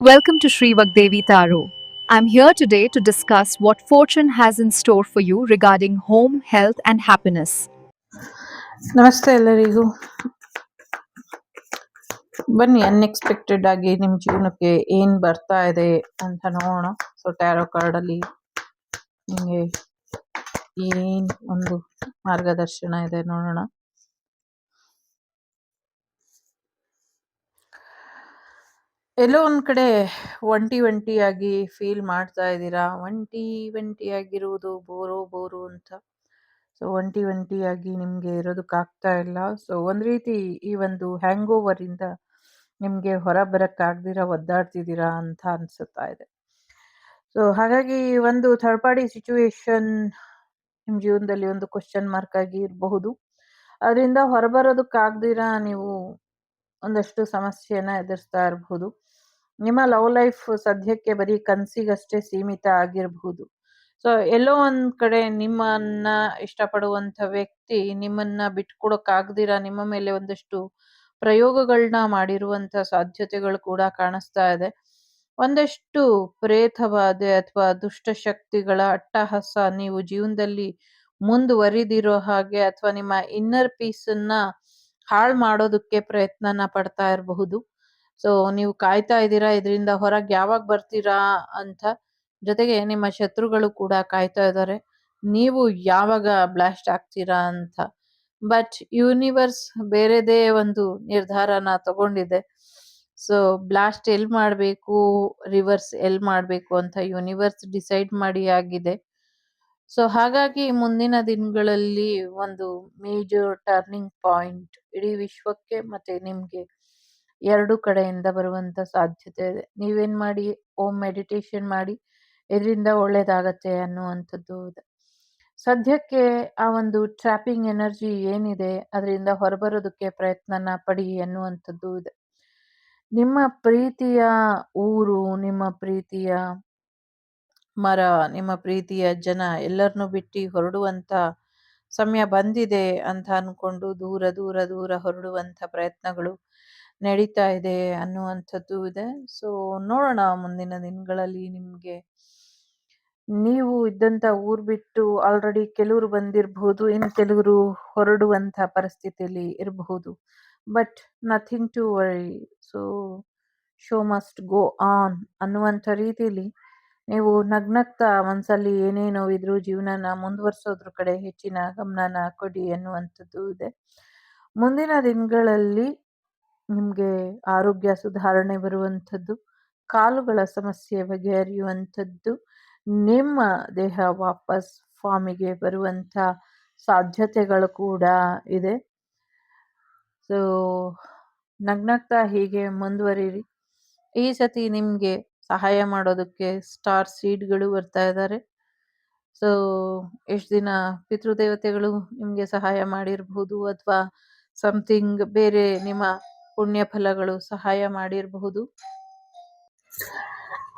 Welcome to Sri Vagdevi Taro. I'm here today to discuss what fortune has in store for you regarding home, health, and happiness. ನಮಸ್ತೆ ಎಲ್ಲರಿಗೂ. ಬನ್ನಿ unexpected ಆಗಿ ನಿಮ್ಮ ಜೀವನಕ್ಕೆ ಏನು ಬರ್ತಾ ಇದೆ ಅಂತ ನೋಡೋಣ. ಸೊ ಟ್ಯಾರೋ ಕಾರ್ಡಲ್ಲಿ ನಿಮಗೆ ಏನು ಒಂದು ಮಾರ್ಗದರ್ಶನ ಇದೆ ನೋಡೋಣ. ಎಲ್ಲೋ ಒಂದು ಕಡೆ ಒಂಟಿಯಾಗಿ ಫೀಲ್ ಮಾಡ್ತಾ ಇದ್ದೀರಾ. ಒಂಟಿಯಾಗಿರುವುದು ಬೋರು ಅಂತ. ಸೊ ಒಂಟಿಯಾಗಿ ನಿಮಗೆ ಇರೋದಕ್ಕಾಗ್ತಾ ಇಲ್ಲ. ಸೊ ಒಂದು ರೀತಿ ಈ ಒಂದು ಹ್ಯಾಂಗ್ ಓವರಿಂದ ನಿಮಗೆ ಹೊರ ಬರೋಕ್ಕಾಗ್ದಿರ ಒದ್ದಾಡ್ತಿದ್ದೀರಾ ಅಂತ ಅನಿಸುತ್ತಾ ಇದೆ. ಸೊ ಹಾಗಾಗಿ ಒಂದು ಥರ್ಡ್ ಪಾರ್ಟಿ ಸಿಚುವೇಶನ್ ನಿಮ್ಮ ಜೀವನದಲ್ಲಿ ಒಂದು ಕ್ವಶನ್ ಮಾರ್ಕ್ ಆಗಿ ಇರಬಹುದು. ಅದರಿಂದ ಹೊರಬರೋದಕ್ಕಾಗ್ದಿರ ನೀವು ಒಂದಷ್ಟು ಸಮಸ್ಯೆನ ಎದುರಿಸ್ತಾ ಇರಬಹುದು. ನಿಮ್ಮ ಲವ್ ಲೈಫ್ ಸದ್ಯಕ್ಕೆ ಬರೀ ಕನಸಿಗಷ್ಟೇ ಸೀಮಿತ ಆಗಿರಬಹುದು. ಸೊ ಎಲ್ಲೋ ಒಂದು ಕಡೆ ನಿಮ್ಮನ್ನ ಇಷ್ಟಪಡುವಂಥ ವ್ಯಕ್ತಿ ನಿಮ್ಮನ್ನ ಬಿಟ್ಕೊಡೋಕ್ಕಾಗ್ದಿರ ನಿಮ್ಮ ಮೇಲೆ ಒಂದಷ್ಟು ಪ್ರಯೋಗಗಳನ್ನ ಮಾಡಿರುವಂಥ ಸಾಧ್ಯತೆಗಳು ಕೂಡ ಕಾಣಿಸ್ತಾ ಇದೆ. ಒಂದಷ್ಟು ಪ್ರೇತವಾದೆ ಅಥವಾ ದುಷ್ಟಶಕ್ತಿಗಳ ಅಟ್ಟಹಾಸ ನೀವು ಜೀವನದಲ್ಲಿ ಮುಂದುವರಿದಿರೋ ಹಾಗೆ ಅಥವಾ ನಿಮ್ಮ ಇನ್ನರ್ ಪೀಸನ್ನ ಹಾಳು ಮಾಡೋದಕ್ಕೆ ಪ್ರಯತ್ನನ ಪಡ್ತಾ ಇರಬಹುದು. ಸೊ ನೀವು ಕಾಯ್ತಾ ಇದ್ದೀರಾ ಇದರಿಂದ ಹೊರಗೆ ಯಾವಾಗ ಬರ್ತೀರಾ ಅಂತ. ಜೊತೆಗೆ ನಿಮ್ಮ ಶತ್ರುಗಳು ಕೂಡ ಕಾಯ್ತಾ ಇದ್ದಾರೆ ನೀವು ಯಾವಾಗ ಬ್ಲಾಸ್ಟ್ ಆಗ್ತೀರಾ ಅಂತ. ಬಟ್ ಯೂನಿವರ್ಸ್ ಬೇರೆದೇ ಒಂದು ನಿರ್ಧಾರನ ತಗೊಂಡಿದೆ. ಸೊ ಬ್ಲಾಸ್ಟ್ ಎಲ್ಲಿ ಮಾಡಬೇಕು, ರಿವರ್ಸ್ ಎಲ್ಲಿ ಮಾಡಬೇಕು ಅಂತ ಯೂನಿವರ್ಸ್ ಡಿಸೈಡ್ ಮಾಡಿ ಆಗಿದೆ. ಸೊ ಹಾಗಾಗಿ ಮುಂದಿನ ದಿನಗಳಲ್ಲಿ ಒಂದು ಮೇಜರ್ ಟರ್ನಿಂಗ್ ಪಾಯಿಂಟ್ ಇಡೀ ವಿಶ್ವಕ್ಕೆ ಮತ್ತೆ ನಿಮ್ಗೆ ಎರಡು ಕಡೆಯಿಂದ ಬರುವಂತ ಸಾಧ್ಯತೆ ಇದೆ. ನೀವೇನ್ ಮಾಡಿ, ಓಮ್ ಮೆಡಿಟೇಷನ್ ಮಾಡಿ, ಇದರಿಂದ ಒಳ್ಳೇದಾಗತ್ತೆ ಅನ್ನುವಂಥದ್ದು ಇದೆ. ಸದ್ಯಕ್ಕೆ ಆ ಒಂದು ಟ್ರ್ಯಾಪಿಂಗ್ ಎನರ್ಜಿ ಏನಿದೆ ಅದರಿಂದ ಹೊರಬರೋದಕ್ಕೆ ಪ್ರಯತ್ನನ ಪಡಿ ಅನ್ನುವಂಥದ್ದು ಇದೆ. ನಿಮ್ಮ ಪ್ರೀತಿಯ ಊರು, ನಿಮ್ಮ ಪ್ರೀತಿಯ ಮರ, ನಿಮ್ಮ ಪ್ರೀತಿಯ ಜನ ಎಲ್ಲರನ್ನೂ ಬಿಟ್ಟು ಹೊರಡುವಂತ ಸಮಯ ಬಂದಿದೆ ಅಂತ ಅನ್ಕೊಂಡು ದೂರ ಹೊರಡುವಂತ ಪ್ರಯತ್ನಗಳು ನಡೀತಾ ಇದೆ ಅನ್ನುವಂಥದ್ದು ಇದೆ. ಸೊ ನೋಡೋಣ ಮುಂದಿನ ದಿನಗಳಲ್ಲಿ ನಿಮ್ಗೆ ನೀವು ಇದ್ದಂತ ಊರ್ ಬಿಟ್ಟು ಆಲ್ರೆಡಿ ಕೆಲವರು ಬಂದಿರಬಹುದು, ಇನ್ನು ಕೆಲವರು ಹೊರಡುವಂತ ಪರಿಸ್ಥಿತಿಯಲ್ಲಿ ಇರಬಹುದು. But nothing to worry. So show must go on ಅನ್ನುವಂಥ ರೀತಿಯಲ್ಲಿ ನೀವು ನಗ್ನಗ್ತಾ ಮನಸ್ಸಲ್ಲಿ ಏನೇ ನೋವಿದ್ರೂ ಜೀವನನ ಮುಂದುವರಿಸೋದ್ರ ಕಡೆ ಹೆಚ್ಚಿನ ಗಮನನ ಕೊಡಿ ಅನ್ನುವಂಥದ್ದು ಇದೆ. ಮುಂದಿನ ದಿನಗಳಲ್ಲಿ ನಿಮಗೆ ಆರೋಗ್ಯ ಸುಧಾರಣೆ ಬರುವಂಥದ್ದು, ಕಾಲುಗಳ ಸಮಸ್ಯೆ ಬಗೆಹರಿಯುವಂಥದ್ದು, ನಿಮ್ಮ ದೇಹ ವಾಪಸ್ ಫಾರ್ಮಿಗೆ ಬರುವಂಥ ಸಾಧ್ಯತೆಗಳು ಕೂಡ ಇದೆ. ಸೊ ನಗ್ನಗ್ತಾ ಹೀಗೆ ಮುಂದುವರಿರಿ. ಈ ಸತಿ ನಿಮಗೆ ಸಹಾಯ ಮಾಡೋದಕ್ಕೆ ಸ್ಟಾರ್ ಸೀಡ್ಗಳು ಬರ್ತಾ ಇದ್ದಾರೆ. ಸೊ ಎಷ್ಟು ದಿನ ಪಿತೃದೇವತೆಗಳು ನಿಮಗೆ ಸಹಾಯ ಮಾಡಿರಬಹುದು ಅಥವಾ ಸಮಥಿಂಗ್ ಬೇರೆ ನಿಮ್ಮ ಪುಣ್ಯ ಫಲಗಳು ಸಹಾಯ ಮಾಡಿರಬಹುದು.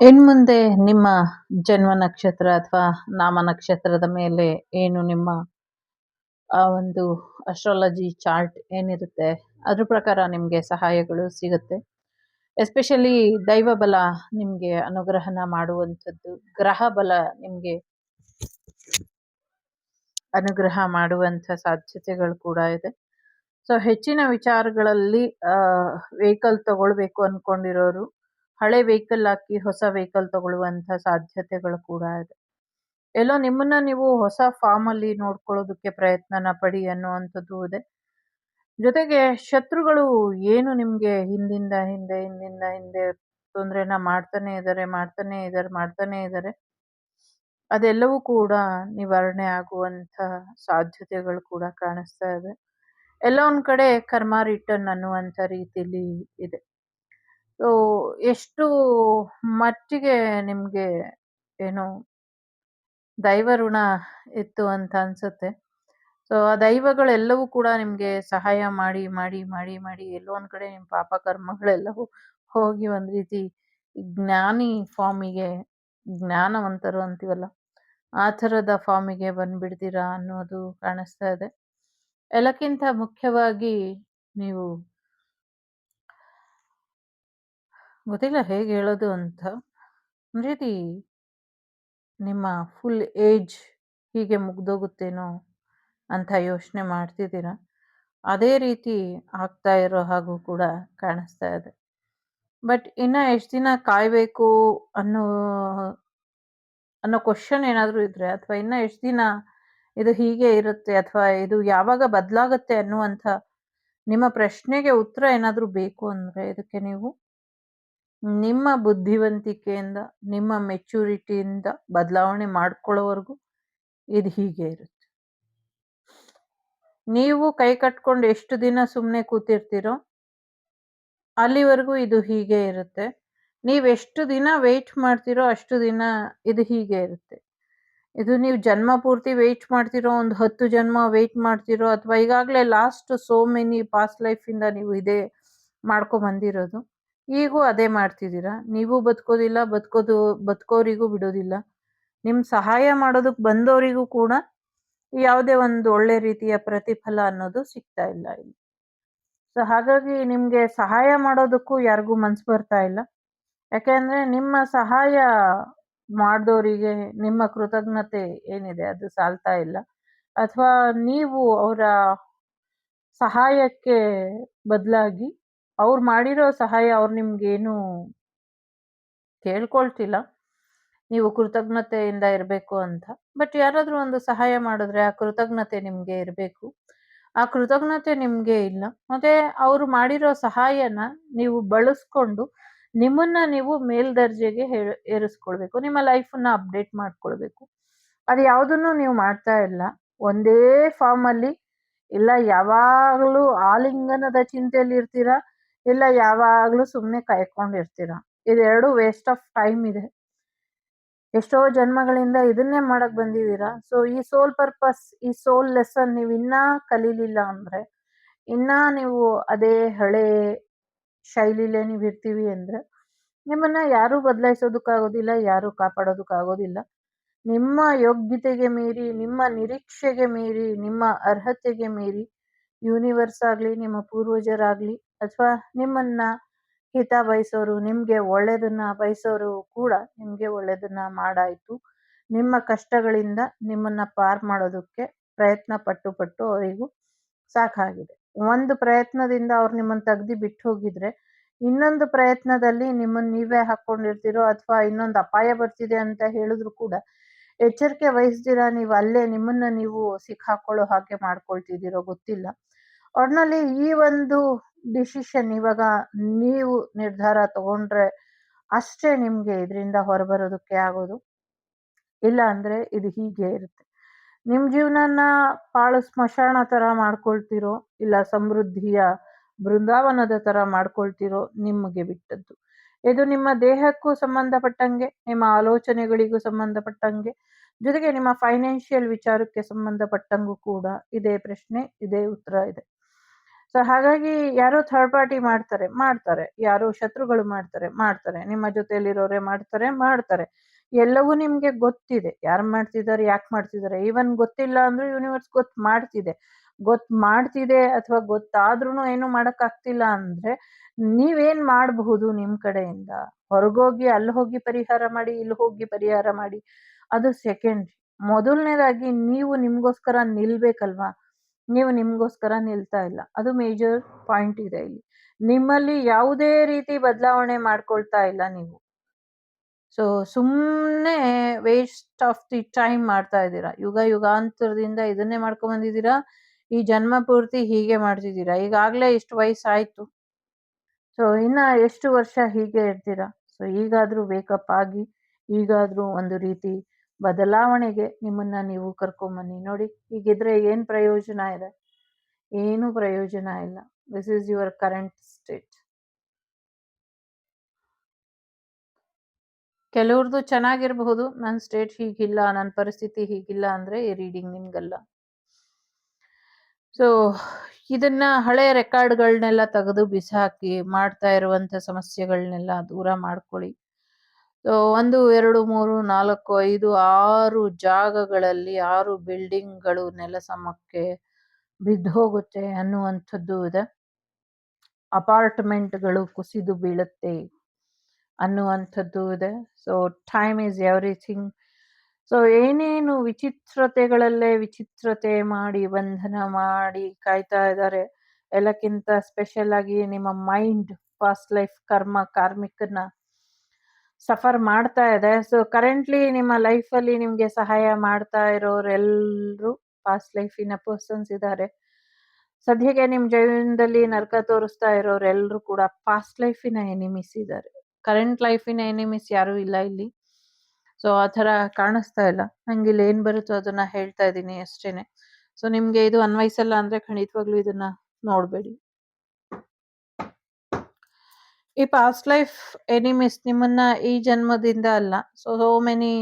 ಇನ್ಮುಂದೆ ನಿಮ್ಮ ಜನ್ಮ ನಕ್ಷತ್ರ ಅಥವಾ ನಾಮ ನಕ್ಷತ್ರದ ಮೇಲೆ ಏನು ನಿಮ್ಮ ಆ ಒಂದು ಅಸ್ಟ್ರಾಲಜಿ ಚಾರ್ಟ್ ಏನಿರುತ್ತೆ ಅದ್ರ ಪ್ರಕಾರ ನಿಮಗೆ ಸಹಾಯಗಳು ಸಿಗುತ್ತೆ. ಎಸ್ಪೆಷಲಿ ದೈವ ಬಲ ನಿಮಗೆ ಅನುಗ್ರಹನ ಮಾಡುವಂಥದ್ದು, ಗ್ರಹ ಬಲ ನಿಮಗೆ ಅನುಗ್ರಹ ಮಾಡುವಂಥ ಸಾಧ್ಯತೆಗಳು ಕೂಡ ಇದೆ. ಸೊ ಹೆಚ್ಚಿನ ವಿಚಾರಗಳಲ್ಲಿ ವೆಹಿಕಲ್ ತಗೊಳ್ಬೇಕು ಅನ್ಕೊಂಡಿರೋರು ಹಳೆ ವೆಹಿಕಲ್ ಹಾಕಿ ಹೊಸ ವೆಹಿಕಲ್ ತಗೊಳ್ಳುವಂಥ ಸಾಧ್ಯತೆಗಳು ಕೂಡ ಇದೆ. ಎಲ್ಲೋ ನಿಮ್ಮನ್ನ ನೀವು ಹೊಸ ಫಾರ್ಮ್ ಅಲ್ಲಿ ನೋಡ್ಕೊಳ್ಳೋದಕ್ಕೆ ಪ್ರಯತ್ನನ ಪಡಿ ಅನ್ನುವಂಥದ್ದು ಇದೆ. ಜೊತೆಗೆ ಶತ್ರುಗಳು ಏನು ನಿಮ್ಗೆ ಹಿಂದೆ ತೊಂದರೆನ ಮಾಡ್ತಾನೆ ಇದ್ದಾರೆ. ಅದೆಲ್ಲವೂ ಕೂಡ ನಿವಾರಣೆ ಆಗುವಂಥ ಸಾಧ್ಯತೆಗಳು ಕೂಡ ಕಾಣಿಸ್ತಾ ಇದೆ. ಎಲ್ಲ ಒಂದ್ ಕಡೆ ಕರ್ಮ ರಿಟರ್ನ್ ಅನ್ನುವಂಥ ರೀತಿಯಲ್ಲಿ ಇದೆ. ಸೊ ಎಷ್ಟು ಮಟ್ಟಿಗೆ ನಿಮ್ಗೆ ಏನು ದೈವ ಋಣ ಇತ್ತು ಅಂತ ಅನ್ಸುತ್ತೆ. ಸೊ ಆ ದೈವಗಳೆಲ್ಲವೂ ಕೂಡ ನಿಮ್ಗೆ ಸಹಾಯ ಮಾಡಿ ಎಲ್ಲೋ ಒಂದ್ ಕಡೆ ನಿಮ್ ಪಾಪ ಕರ್ಮಗಳೆಲ್ಲವೂ ಹೋಗಿ ಒಂದ್ ರೀತಿ ಜ್ಞಾನಿ ಫಾರ್ಮಿಗೆ, ಜ್ಞಾನವಂತರು ಅಂತೀವಲ್ಲ ಆ ಥರದ ಫಾರ್ಮಿಗೆ ಬಂದ್ಬಿಡ್ತೀರಾ ಅನ್ನೋದು ಕಾಣಿಸ್ತಾ ಇದೆ. ಎಲ್ಲಕ್ಕಿಂತ ಮುಖ್ಯವಾಗಿ ನೀವು ಗೊತ್ತಿಲ್ಲ ಹೇಗೆ ಹೇಳೋದು ಅಂತ. ಒಂದು ರೀತಿ ನಿಮ್ಮ ಫುಲ್ ಏಜ್ ಹೀಗೆ ಮುಗ್ದೋಗುತ್ತೇನೋ ಅಂತ ಯೋಚನೆ ಮಾಡ್ತಿದ್ದೀರಾ. ಅದೇ ರೀತಿ ಆಗ್ತಾ ಇರೋ ಹಾಗೂ ಕೂಡ ಕಾಣಿಸ್ತಾ ಇದೆ. ಬಟ್ ಇನ್ನು ಎಷ್ಟು ದಿನ ಕಾಯಬೇಕು ಅನ್ನೋ ಅನ್ನೋ ಕ್ವಶನ್ ಏನಾದರೂ ಇದ್ರೆ, ಅಥವಾ ಇನ್ನು ಎಷ್ಟು ದಿನ ಇದು ಹೀಗೆ ಇರುತ್ತೆ, ಅಥವಾ ಇದು ಯಾವಾಗ ಬದಲಾಗುತ್ತೆ ಅನ್ನುವಂಥ ನಿಮ್ಮ ಪ್ರಶ್ನೆಗೆ ಉತ್ತರ ಏನಾದರೂ ಬೇಕು ಅಂದರೆ, ಇದಕ್ಕೆ ನೀವು ನಿಮ್ಮ ಬುದ್ಧಿವಂತಿಕೆಯಿಂದ, ನಿಮ್ಮ ಮೆಚುರಿಟಿಯಿಂದ ಬದಲಾವಣೆ ಮಾಡ್ಕೊಳ್ಳೋವರೆಗೂ ಇದು ಹೀಗೆ ಇರುತ್ತೆ. ನೀವು ಕೈ ಕಟ್ಕೊಂಡು ಎಷ್ಟು ದಿನ ಸುಮ್ಮನೆ ಕೂತಿರ್ತೀರೋ ಅಲ್ಲಿವರೆಗೂ ಇದು ಹೀಗೆ ಇರುತ್ತೆ. ನೀವೆಷ್ಟು ದಿನ ವೆಯ್ಟ್ ಮಾಡ್ತೀರೋ ಅಷ್ಟು ದಿನ ಇದು ಹೀಗೆ ಇರುತ್ತೆ. ಇದು ನೀವು ಜನ್ಮ ಪೂರ್ತಿ ವೆಯ್ಟ್ ಮಾಡ್ತಿರೋ, ಒಂದು 10 ಜನ್ಮ ವೆಯ್ಟ್ ಮಾಡ್ತಿರೋ, ಅಥವಾ ಈಗಾಗಲೇ ಲಾಸ್ಟ್ ಸೋ ಮೆನಿ ಪಾಸ್ಟ್ ಲೈಫಿಂದ ನೀವು ಇದೇ ಮಾಡ್ಕೊಂಬಂದಿರೋದು. ಈಗೂ ಅದೇ ಮಾಡ್ತಿದ್ದೀರಾ. ನೀವು ಬದುಕೋದಿಲ್ಲ, ಬದುಕೋರಿಗೂ ಬಿಡೋದಿಲ್ಲ. ನಿಮ್ಮ ಸಹಾಯ ಮಾಡೋದಕ್ಕೆ ಬಂದವರಿಗೂ ಕೂಡ ಯಾವುದೇ ಒಂದು ಒಳ್ಳೆ ರೀತಿಯ ಪ್ರತಿಫಲ ಅನ್ನೋದು ಸಿಗ್ತಾ ಇಲ್ಲ ಇಲ್ಲಿ. ಸೊ ಹಾಗಾಗಿ ನಿಮಗೆ ಸಹಾಯ ಮಾಡೋದಕ್ಕೂ ಯಾರಿಗೂ ಮನ್ಸು ಬರ್ತಾ ಇಲ್ಲ. ಯಾಕೆಂದ್ರೆ ನಿಮ್ಮ ಸಹಾಯ ಮಾಡಿದವರಿಗೆ ನಿಮ್ಮ ಕೃತಜ್ಞತೆ ಏನಿದೆ ಅದು ಸಾಲ್ತಾ ಇಲ್ಲ. ಅಥವಾ ನೀವು ಅವರ ಸಹಾಯಕ್ಕೆ ಬದಲಾಗಿ ಅವ್ರು ಮಾಡಿರೋ ಸಹಾಯ ಅವ್ರು ನಿಮ್ಗೇನು ಕೇಳ್ಕೊಳ್ತಿಲ್ಲ, ನೀವು ಕೃತಜ್ಞತೆಯಿಂದ ಇರಬೇಕು ಅಂತ. ಬಟ್ ಯಾರಾದರೂ ಒಂದು ಸಹಾಯ ಮಾಡಿದ್ರೆ ಆ ಕೃತಜ್ಞತೆ ನಿಮಗೆ ಇರಬೇಕು. ಆ ಕೃತಜ್ಞತೆ ನಿಮಗೆ ಇಲ್ಲ. ಮತ್ತೆ ಅವರು ಮಾಡಿರೋ ಸಹಾಯನ ನೀವು ಬಳಸ್ಕೊಂಡು ನಿಮ್ಮನ್ನ ನೀವು ಮೇಲ್ದರ್ಜೆಗೆ ಏರಿಸ್ಕೊಳ್ಬೇಕು. ನಿಮ್ಮ ಲೈಫನ್ನ ಅಪ್ಡೇಟ್ ಮಾಡ್ಕೊಳ್ಬೇಕು. ಅದು ಯಾವುದನ್ನು ನೀವು ಮಾಡ್ತಾ ಇಲ್ಲ. ಒಂದೇ ಫಾರ್ಮಲ್ಲಿ ಇಲ್ಲ, ಯಾವಾಗಲೂ ಆಲಿಂಗನದ ಚಿಂತೆಯಲ್ಲಿ ಇರ್ತೀರಾ, ಇಲ್ಲ ಯಾವಾಗಲೂ ಸುಮ್ಮನೆ ಕಾಯ್ಕೊಂಡಿರ್ತೀರಾ. ಇದೆರಡು ವೇಸ್ಟ್ ಆಫ್ ಟೈಮ್ ಇದೆ. ಎಷ್ಟೋ ಜನ್ಮಗಳಿಂದ ಇದನ್ನೇ ಮಾಡಕ್ ಬಂದಿದ್ದೀರಾ. ಸೊ ಈ ಸೋಲ್ ಪರ್ಪಸ್, ಈ ಸೋಲ್ ಲೆಸನ್ ನೀವು ಇನ್ನ ಕಲೀಲಿಲ್ಲ ಅಂದ್ರೆ, ಇನ್ನ ನೀವು ಅದೇ ಹಳೆ ಶೈಲಿಲೇ ನೀವು ಇರ್ತೀವಿ ಅಂದ್ರೆ, ನಿಮ್ಮನ್ನ ಯಾರೂ ಬದಲಾಯಿಸೋದಕ್ಕಾಗೋದಿಲ್ಲ, ಯಾರೂ ಕಾಪಾಡೋದಕ್ಕಾಗೋದಿಲ್ಲ. ನಿಮ್ಮ ಯೋಗ್ಯತೆಗೆ ಮೀರಿ, ನಿಮ್ಮ ನಿರೀಕ್ಷೆಗೆ ಮೀರಿ, ನಿಮ್ಮ ಅರ್ಹತೆಗೆ ಮೀರಿ ಯೂನಿವರ್ಸ್ ಆಗಲಿ, ನಿಮ್ಮ ಪೂರ್ವಜರಾಗಲಿ, ಅಥವಾ ನಿಮ್ಮನ್ನ ಹಿತ ಬಯಸೋರು, ನಿಮಗೆ ಒಳ್ಳೆಯದನ್ನ ಬಯಸೋರು ಕೂಡ ನಿಮಗೆ ಒಳ್ಳೆಯದನ್ನ ಮಾಡಾಯಿತು. ನಿಮ್ಮ ಕಷ್ಟಗಳಿಂದ ನಿಮ್ಮನ್ನ ಪಾರ್ ಮಾಡೋದಕ್ಕೆ ಪ್ರಯತ್ನ ಪಟ್ಟು ಅವರಿಗೂ ಸಾಕಾಗಿದೆ. ಒಂದು ಪ್ರಯತ್ನದಿಂದ ಅವ್ರು ನಿಮ್ಮನ್ನು ತೆಗ್ದು ಬಿಟ್ಟು ಹೋಗಿದ್ರೆ, ಇನ್ನೊಂದು ಪ್ರಯತ್ನದಲ್ಲಿ ನಿಮ್ಮನ್ನು ನೀವೇ ಹಾಕ್ಕೊಂಡಿರ್ತೀರೋ, ಅಥವಾ ಇನ್ನೊಂದು ಅಪಾಯ ಬರ್ತಿದೆ ಅಂತ ಹೇಳಿದ್ರು ಕೂಡ ಎಚ್ಚರಿಕೆ ವಹಿಸ್ದಿರ ನೀವು ಅಲ್ಲೇ ನಿಮ್ಮನ್ನ ನೀವು ಸಿಕ್ಕಾಕೊಳ್ಳೋ ಹಾಗೆ ಮಾಡ್ಕೊಳ್ತಿದ್ದೀರೋ ಗೊತ್ತಿಲ್ಲ. ಒಟ್ನಲ್ಲಿ ಈ ಒಂದು ಡಿಸಿಷನ್ ಇವಾಗ ನೀವು ನಿರ್ಧಾರ ತಗೊಂಡ್ರೆ ಅಷ್ಟೇ ನಿಮ್ಗೆ ಇದರಿಂದ ಹೊರಬರೋದಕ್ಕೆ ಆಗೋದು. ಇಲ್ಲ ಅಂದ್ರೆ ಇದು ಹೀಗೆ ಇರುತ್ತೆ. ನಿಮ್ ಜೀವನನ ಪಾಳು ಸ್ಮಶಾನ ತರ ಮಾಡ್ಕೊಳ್ತಿರೋ, ಇಲ್ಲ ಸಮೃದ್ಧಿಯ ಬೃಂದಾವನದ ತರ ಮಾಡ್ಕೊಳ್ತಿರೋ ನಿಮಗೆ ಬಿಟ್ಟದ್ದು. ಇದು ನಿಮ್ಮ ದೇಹಕ್ಕೂ ಸಂಬಂಧಪಟ್ಟಂಗೆ, ನಿಮ್ಮ ಆಲೋಚನೆಗಳಿಗೂ ಸಂಬಂಧಪಟ್ಟಂಗೆ, ಜೊತೆಗೆ ನಿಮ್ಮ ಫೈನಾನ್ಷಿಯಲ್ ವಿಚಾರಕ್ಕೆ ಸಂಬಂಧಪಟ್ಟಂಗೂ ಕೂಡ ಇದೇ ಪ್ರಶ್ನೆ, ಇದೇ ಉತ್ತರ ಇದೆ. ಸೊ ಹಾಗಾಗಿ ಯಾರೋ ಥರ್ಡ್ ಪಾರ್ಟಿ ಮಾಡ್ತಾರೆ, ಯಾರೋ ಶತ್ರುಗಳು ಮಾಡ್ತಾರೆ, ನಿಮ್ಮ ಜೊತೆಯಲ್ಲಿರೋರೆ ಮಾಡ್ತಾರೆ. ಎಲ್ಲವೂ ನಿಮ್ಗೆ ಗೊತ್ತಿದೆ, ಯಾರು ಮಾಡ್ತಿದ್ದಾರೆ, ಯಾಕೆ ಮಾಡ್ತಿದ್ದಾರೆ. ಈವನ್ ಗೊತ್ತಿಲ್ಲ ಅಂದ್ರೂ ಯೂನಿವರ್ಸ್ ಮಾಡ್ತಿದೆ ಅಥವಾ ಗೊತ್ತಾದ್ರೂ ಏನು ಮಾಡಕ್ಕಾಗ್ತಿಲ್ಲ ಅಂದ್ರೆ, ನೀವೇನ್ ಮಾಡಬಹುದು ನಿಮ್ ಕಡೆಯಿಂದ? ಹೊರಗೋಗಿ ಅಲ್ಲಿ ಹೋಗಿ ಪರಿಹಾರ ಮಾಡಿ, ಇಲ್ಲಿ ಹೋಗಿ ಪರಿಹಾರ ಮಾಡಿ, ಅದು ಸೆಕೆಂಡ್ರಿ. ಮೊದಲನೇದಾಗಿ ನೀವು ನಿಮ್ಗೋಸ್ಕರ ನಿಲ್ಬೇಕಲ್ವಾ? ನೀವು ನಿಮ್ಗೋಸ್ಕರ ನಿಲ್ತಾ ಇಲ್ಲ. ಅದು ಮೇಜರ್ ಪಾಯಿಂಟ್ ಇದೆ ಇಲ್ಲಿ. ನಿಮ್ಮಲ್ಲಿ ಯಾವುದೇ ರೀತಿ ಬದಲಾವಣೆ ಮಾಡ್ಕೊಳ್ತಾ ಇಲ್ಲ ನೀವು. ಸೊ ಸುಮ್ಮನೆ ವೇಸ್ಟ್ ಆಫ್ ದಿ ಟೈಮ್ ಮಾಡ್ತಾ ಇದ್ದೀರಾ. ಯುಗಾಂತರದಿಂದ ಇದನ್ನೇ ಮಾಡ್ಕೊಂಡ್ ಬಂದಿದ್ದೀರಾ. ಈ ಜನ್ಮ ಪೂರ್ತಿ ಹೀಗೆ ಮಾಡ್ತಿದ್ದೀರಾ. ಈಗಾಗ್ಲೇ ಇಷ್ಟು ವಯಸ್ಸಾಯ್ತು. ಸೊ ಇನ್ನ ಎಷ್ಟು ವರ್ಷ ಹೀಗೆ ಇರ್ತೀರಾ? ಸೊ ಈಗಾದ್ರೂ ವೇಕಪ್ ಆಗಿ, ಈಗಾದ್ರೂ ಒಂದು ರೀತಿ ಬದಲಾವಣೆಗೆ ನಿಮ್ಮನ್ನ ನೀವು ಕರ್ಕೊಂಬನ್ನಿ. ನೋಡಿ, ಹೀಗಿದ್ರೆ ಏನ್ ಪ್ರಯೋಜನ ಇದೆ? ಏನು ಪ್ರಯೋಜನ ಇಲ್ಲ. This is your current state. ಕೆಲವ್ರದ್ದು ಚೆನ್ನಾಗಿರಬಹುದು, ನನ್ನ ಸ್ಟೇಟ್ ಹೀಗಿಲ್ಲ, ನನ್ನ ಪರಿಸ್ಥಿತಿ ಹೀಗಿಲ್ಲ ಅಂದ್ರೆ ಈ ರೀಡಿಂಗ್ ನಿಮ್ಗಲ್ಲ. ಸೊ ಇದನ್ನ ಹಳೆಯ ರೆಕಾರ್ಡ್ಗಳನ್ನೆಲ್ಲ ತೆಗೆದು ಬಿಸಾಕಿ, ಮಾಡ್ತಾ ಇರುವಂತ ಸಮಸ್ಯೆಗಳನ್ನೆಲ್ಲ ದೂರ ಮಾಡ್ಕೊಳ್ಳಿ. 1, 2, 3, 4, 5, 6 ಜಾಗಗಳಲ್ಲಿ 6 ಬಿಲ್ಡಿಂಗ್ಗಳು ನೆಲಸಮಕ್ಕೆ ಬಿದ್ದೋಗುತ್ತೆ ಅನ್ನುವಂಥದ್ದು ಇದೆ. ಅಪಾರ್ಟ್ಮೆಂಟ್ಗಳು ಕುಸಿದು ಬೀಳುತ್ತೆ. ಅನ್ನುವಂಥದ್ದು ಇದೆ. So time is everything. So ಏನೇನು ವಿಚಿತ್ರತೆಗಳಲ್ಲೇ ವಿಚಿತ್ರತೆ ಮಾಡಿ ಬಂಧನ ಮಾಡಿ ಕಾಯ್ತಾ ಇದ್ದಾರೆ, ಎಲ್ಲಕ್ಕಿಂತ ಸ್ಪೆಷಲ್ ಆಗಿ ನಿಮ್ಮ ಮೈಂಡ್ ಪಾಸ್ಟ್ ಲೈಫ್ ಕಾರ್ಮಿಕನ್ನ ಸಫರ್ ಮಾಡ್ತಾ ಇದೆ. ಸೊ ಕರೆಂಟ್ಲಿ ನಿಮ್ಮ ಲೈಫಲ್ಲಿ ನಿಮ್ಗೆ ಸಹಾಯ ಮಾಡ್ತಾ ಇರೋರೆಲ್ಲರೂ ಪಾಸ್ಟ್ ಲೈಫಿನ ಪರ್ಸನ್ಸ್ ಇದ್ದಾರೆ. ಸದ್ಯಕ್ಕೆ ನಿಮ್ ಜೀವನದಲ್ಲಿ ನರಕ ತೋರಿಸ್ತಾ ಇರೋರೆಲ್ಲರೂ ಕೂಡ ಪಾಸ್ಟ್ ಲೈಫಿನ ಎನಿಮೀಸ್ ಇದ್ದಾರೆ. ಕರೆಂಟ್ ಲೈಫಿನ ಎನಿಮೀಸ್ ಯಾರೂ ಇಲ್ಲ ಇಲ್ಲಿ. ಸೊ ಆ ಥರ ಕಾಣಿಸ್ತಾ ಇಲ್ಲ. ನಂಗೆ ಇಲ್ಲಿ ಏನ್ ಬರುತ್ತೋ ಅದನ್ನ ಹೇಳ್ತಾ ಇದ್ದೀನಿ ಅಷ್ಟೇನೆ. ಸೊ ನಿಮ್ಗೆ ಇದು ಅನ್ವಯಿಸಲ್ಲ ಅಂದ್ರೆ ಖಂಡಿತವಾಗ್ಲೂ ಇದನ್ನ ನೋಡ್ಬೇಡಿ. ಈ ಪಾಸ್ಟ್ ಲೈಫ್ ಎನಿಮೀಸ್ ನಿಮ್ಮನ್ನ ಈ ಜನ್ಮದಿಂದ ಅಲ್ಲ, ಸೋ ಮೆನಿ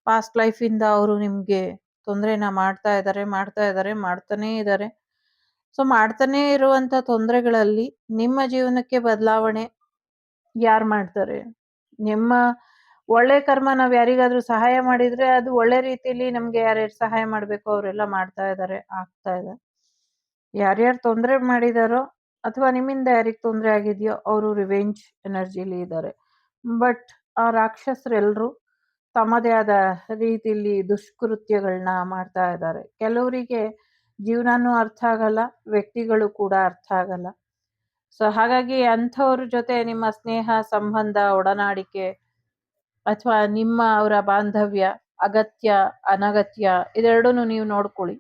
ಪಾಸ್ಟ್ ಲೈಫ್ ಇಂದ ಅವರು ನಿಮ್ಗೆ ತೊಂದರೆನ ಮಾಡ್ತಾನೇ ಇದ್ದಾರೆ. ಸೊ ಮಾಡ್ತಾನೆ ಇರುವಂತ ತೊಂದರೆಗಳಲ್ಲಿ ನಿಮ್ಮ ಜೀವನಕ್ಕೆ ಬದಲಾವಣೆ ಯಾರು ಮಾಡ್ತಾರೆ? ನಿಮ್ಮ ಒಳ್ಳೆ ಕರ್ಮ ನಾವ್ ಯಾರಿಗಾದ್ರೂ ಸಹಾಯ ಮಾಡಿದ್ರೆ ಅದು ಒಳ್ಳೆ ರೀತಿಲಿ ನಮ್ಗೆ ಯಾರ್ಯಾರು ಸಹಾಯ ಮಾಡ್ಬೇಕು ಅವರೆಲ್ಲ ಮಾಡ್ತಾ ಇದ್ದಾರೆ, ಆಗ್ತಾ ಇದೆ. ಯಾರ್ಯಾರು ತೊಂದರೆ ಮಾಡಿದಾರೋ ಅಥವಾ ನಿಮ್ಮಿಂದ ಯಾರಿಗ್ ತೊಂದರೆ ಆಗಿದೆಯೋ ಅವರು ರಿವೆಂಜ್ ಎನರ್ಜಿಲಿ ಇದ್ದಾರೆ. ಬಟ್ ಆ ರಾಕ್ಷಸರೆಲ್ಲರೂ ತಮ್ಮದೇ ಆದ ರೀತಿಲಿ ದುಷ್ಕೃತ್ಯಗಳನ್ನ ಮಾಡ್ತಾ ಇದ್ದಾರೆ. ಕೆಲವರಿಗೆ ಜೀವನನೂ ಅರ್ಥ ಆಗಲ್ಲ, ವ್ಯಕ್ತಿಗಳು ಕೂಡ ಅರ್ಥ ಆಗಲ್ಲ. ಸೊ ಹಾಗಾಗಿ ಅಂಥವ್ರ ಜೊತೆ ನಿಮ್ಮ ಸ್ನೇಹ ಸಂಬಂಧ ಒಡನಾಡಿಕೆ ಅಥವಾ ನಿಮ್ಮ ಅವರ ಬಾಂಧವ್ಯ ಅಗತ್ಯ ಅನಗತ್ಯ ಇದೆರಡೂನು ನೀವು ನೋಡ್ಕೊಳ್ಳಿ.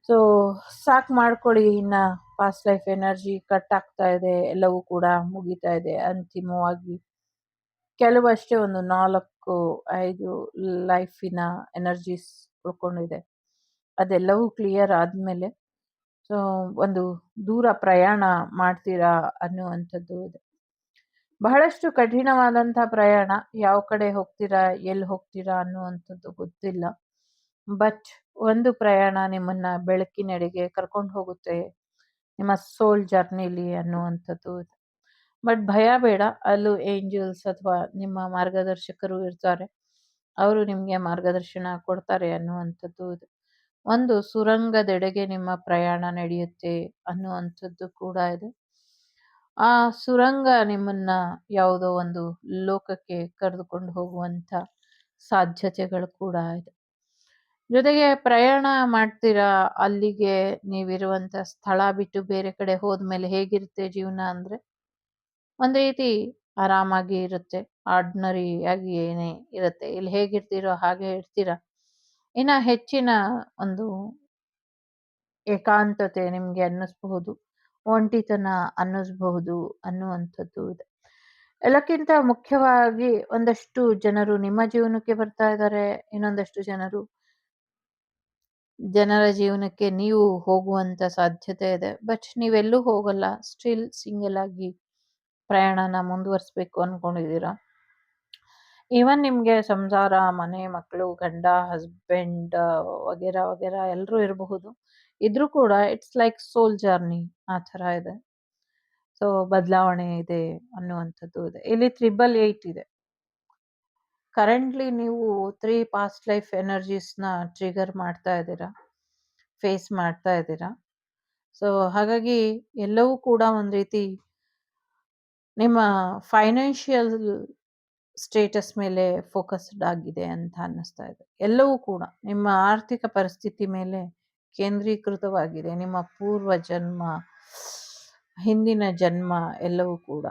ಸೊ ಸಾಕ್ ಮಾಡ್ಕೊಳ್ಳಿ. ಇನ್ನ ಪಾಸ್ಟ್ ಲೈಫ್ ಎನರ್ಜಿ ಕಟ್ ಆಗ್ತಾ ಇದೆ, ಎಲ್ಲವೂ ಕೂಡ ಮುಗಿತಾ ಇದೆ ಅಂತಿಮವಾಗಿ. ಕೆಲವಷ್ಟೇ ಒಂದು 4-5 ಲೈಫಿನ ಎನರ್ಜೀಸ್ ಉಳ್ಕೊಂಡಿದೆ. ಅದೆಲ್ಲವೂ ಕ್ಲಿಯರ್ ಆದ್ಮೇಲೆ ಸೊ ಒಂದು ದೂರ ಪ್ರಯಾಣ ಮಾಡ್ತೀರಾ ಅನ್ನುವಂಥದ್ದು ಇದೆ. ಬಹಳಷ್ಟು ಕಠಿಣವಾದಂಥ ಪ್ರಯಾಣ. ಯಾವ ಕಡೆ ಹೋಗ್ತೀರಾ, ಎಲ್ಲಿ ಹೋಗ್ತೀರಾ ಅನ್ನುವಂಥದ್ದು ಗೊತ್ತಿಲ್ಲ. ಬಟ್ ಒಂದು ಪ್ರಯಾಣ ನಿಮ್ಮನ್ನ ಬೆಳಕಿನೆಡೆಗೆ ಕರ್ಕೊಂಡು ಹೋಗುತ್ತೆ ನಿಮ್ಮ ಸೋಲ್ ಜರ್ನಿಲಿ ಅನ್ನುವಂಥದ್ದು ಇದೆ. ಬಟ್ ಭಯ ಬೇಡ, ಅಲ್ಲೂ ಏಂಜಲ್ಸ್ ಅಥವಾ ನಿಮ್ಮ ಮಾರ್ಗದರ್ಶಕರು ಇರ್ತಾರೆ, ಅವರು ನಿಮ್ಗೆ ಮಾರ್ಗದರ್ಶನ ಕೊಡ್ತಾರೆ ಅನ್ನುವಂಥದ್ದು ಇದೆ. ಒಂದು ಸುರಂಗದೆಡೆಗೆ ನಿಮ್ಮ ಪ್ರಯಾಣ ನಡೆಯುತ್ತೆ ಅನ್ನುವಂಥದ್ದು ಕೂಡ ಇದೆ. ಆ ಸುರಂಗ ನಿಮ್ಮನ್ನ ಯಾವುದೋ ಒಂದು ಲೋಕಕ್ಕೆ ಕರೆದುಕೊಂಡು ಹೋಗುವಂತ ಸಾಧ್ಯತೆಗಳು ಕೂಡ ಇದೆ. ಜೊತೆಗೆ ಪ್ರಯಾಣ ಮಾಡ್ತೀರಾ, ಅಲ್ಲಿಗೆ ನೀವಿರುವಂತ ಸ್ಥಳ ಬಿಟ್ಟು ಬೇರೆ ಕಡೆ ಹೋದ್ಮೇಲೆ ಹೇಗಿರುತ್ತೆ ಜೀವನ ಅಂದ್ರೆ ಒಂದ್ ರೀತಿ ಆರಾಮಾಗಿ ಇರುತ್ತೆ, ಆರ್ಡಿನರಿ ಆಗಿ ಏನೇ ಇರುತ್ತೆ. ಇಲ್ಲಿ ಹೇಗಿರ್ತೀರೋ ಹಾಗೆ ಇರ್ತೀರಾ. ಇನ್ನ ಹೆಚ್ಚಿನ ಒಂದು ಏಕಾಂತತೆ ನಿಮ್ಗೆ ಅನ್ನಿಸ್ಬಹುದು, ಒಂಟಿತನ ಅನ್ನಿಸ್ಬಹುದು ಅನ್ನುವಂಥದ್ದು ಇದೆ. ಎಲ್ಲಕ್ಕಿಂತ ಮುಖ್ಯವಾಗಿ ಒಂದಷ್ಟು ಜನರು ನಿಮ್ಮ ಜೀವನಕ್ಕೆ ಬರ್ತಾ ಇದ್ದಾರೆ, ಇನ್ನೊಂದಷ್ಟು ಜನರ ಜೀವನಕ್ಕೆ ನೀವು ಹೋಗುವಂತ ಸಾಧ್ಯತೆ ಇದೆ. ಬಟ್ ನೀವೆಲ್ಲೂ ಹೋಗಲ್ಲ, ಸ್ಟಿಲ್ ಸಿಂಗಲ್ ಆಗಿ ಪ್ರಯಾಣನ ಮುಂದುವರಿಸ್ಬೇಕು ಅನ್ಕೊಂಡಿದ್ದೀರಾ. ಈವನ್ ನಿಮ್ಗೆ ಸಂಸಾರ, ಮನೆ, ಮಕ್ಕಳು, ಗಂಡ, ಹಸ್ಬೆಂಡ್ ವಗೇರಾ ವಗೇರಾ ಎಲ್ಲರೂ ಇರಬಹುದು. ಇದ್ರೂ ಕೂಡ ಇಟ್ಸ್ ಲೈಕ್ ಸೋಲ್ ಜರ್ನಿ ಆ ಥರ ಇದೆ. ಸೊ ಬದಲಾವಣೆ ಇದೆ ಅನ್ನುವಂಥದ್ದು ಇದೆ. ಇಲ್ಲಿ 888 ಇದೆ. ಕರೆಂಟ್ಲಿ ನೀವು 3 ಪಾಸ್ಟ್ ಲೈಫ್ ಎನರ್ಜೀಸ್ನ ಟ್ರಿಗರ್ ಮಾಡ್ತಾ ಇದ್ದೀರಾ, ಫೇಸ್ ಮಾಡ್ತಾ ಇದ್ದೀರಾ. ಸೊ ಹಾಗಾಗಿ ಎಲ್ಲವೂ ಕೂಡ ಒಂದು ರೀತಿ ನಿಮ್ಮ ಫೈನಾನ್ಷಿಯಲ್ ಸ್ಟೇಟಸ್ ಮೇಲೆ ಫೋಕಸ್ಡ್ ಆಗಿದೆ ಅಂತ ಅನ್ನಿಸ್ತಾ ಇದೆ. ಎಲ್ಲವೂ ಕೂಡ ನಿಮ್ಮ ಆರ್ಥಿಕ ಪರಿಸ್ಥಿತಿ ಮೇಲೆ ಕೇಂದ್ರೀಕೃತವಾಗಿದೆ. ನಿಮ್ಮ ಪೂರ್ವ ಜನ್ಮ, ಹಿಂದಿನ ಜನ್ಮ ಎಲ್ಲವೂ ಕೂಡ.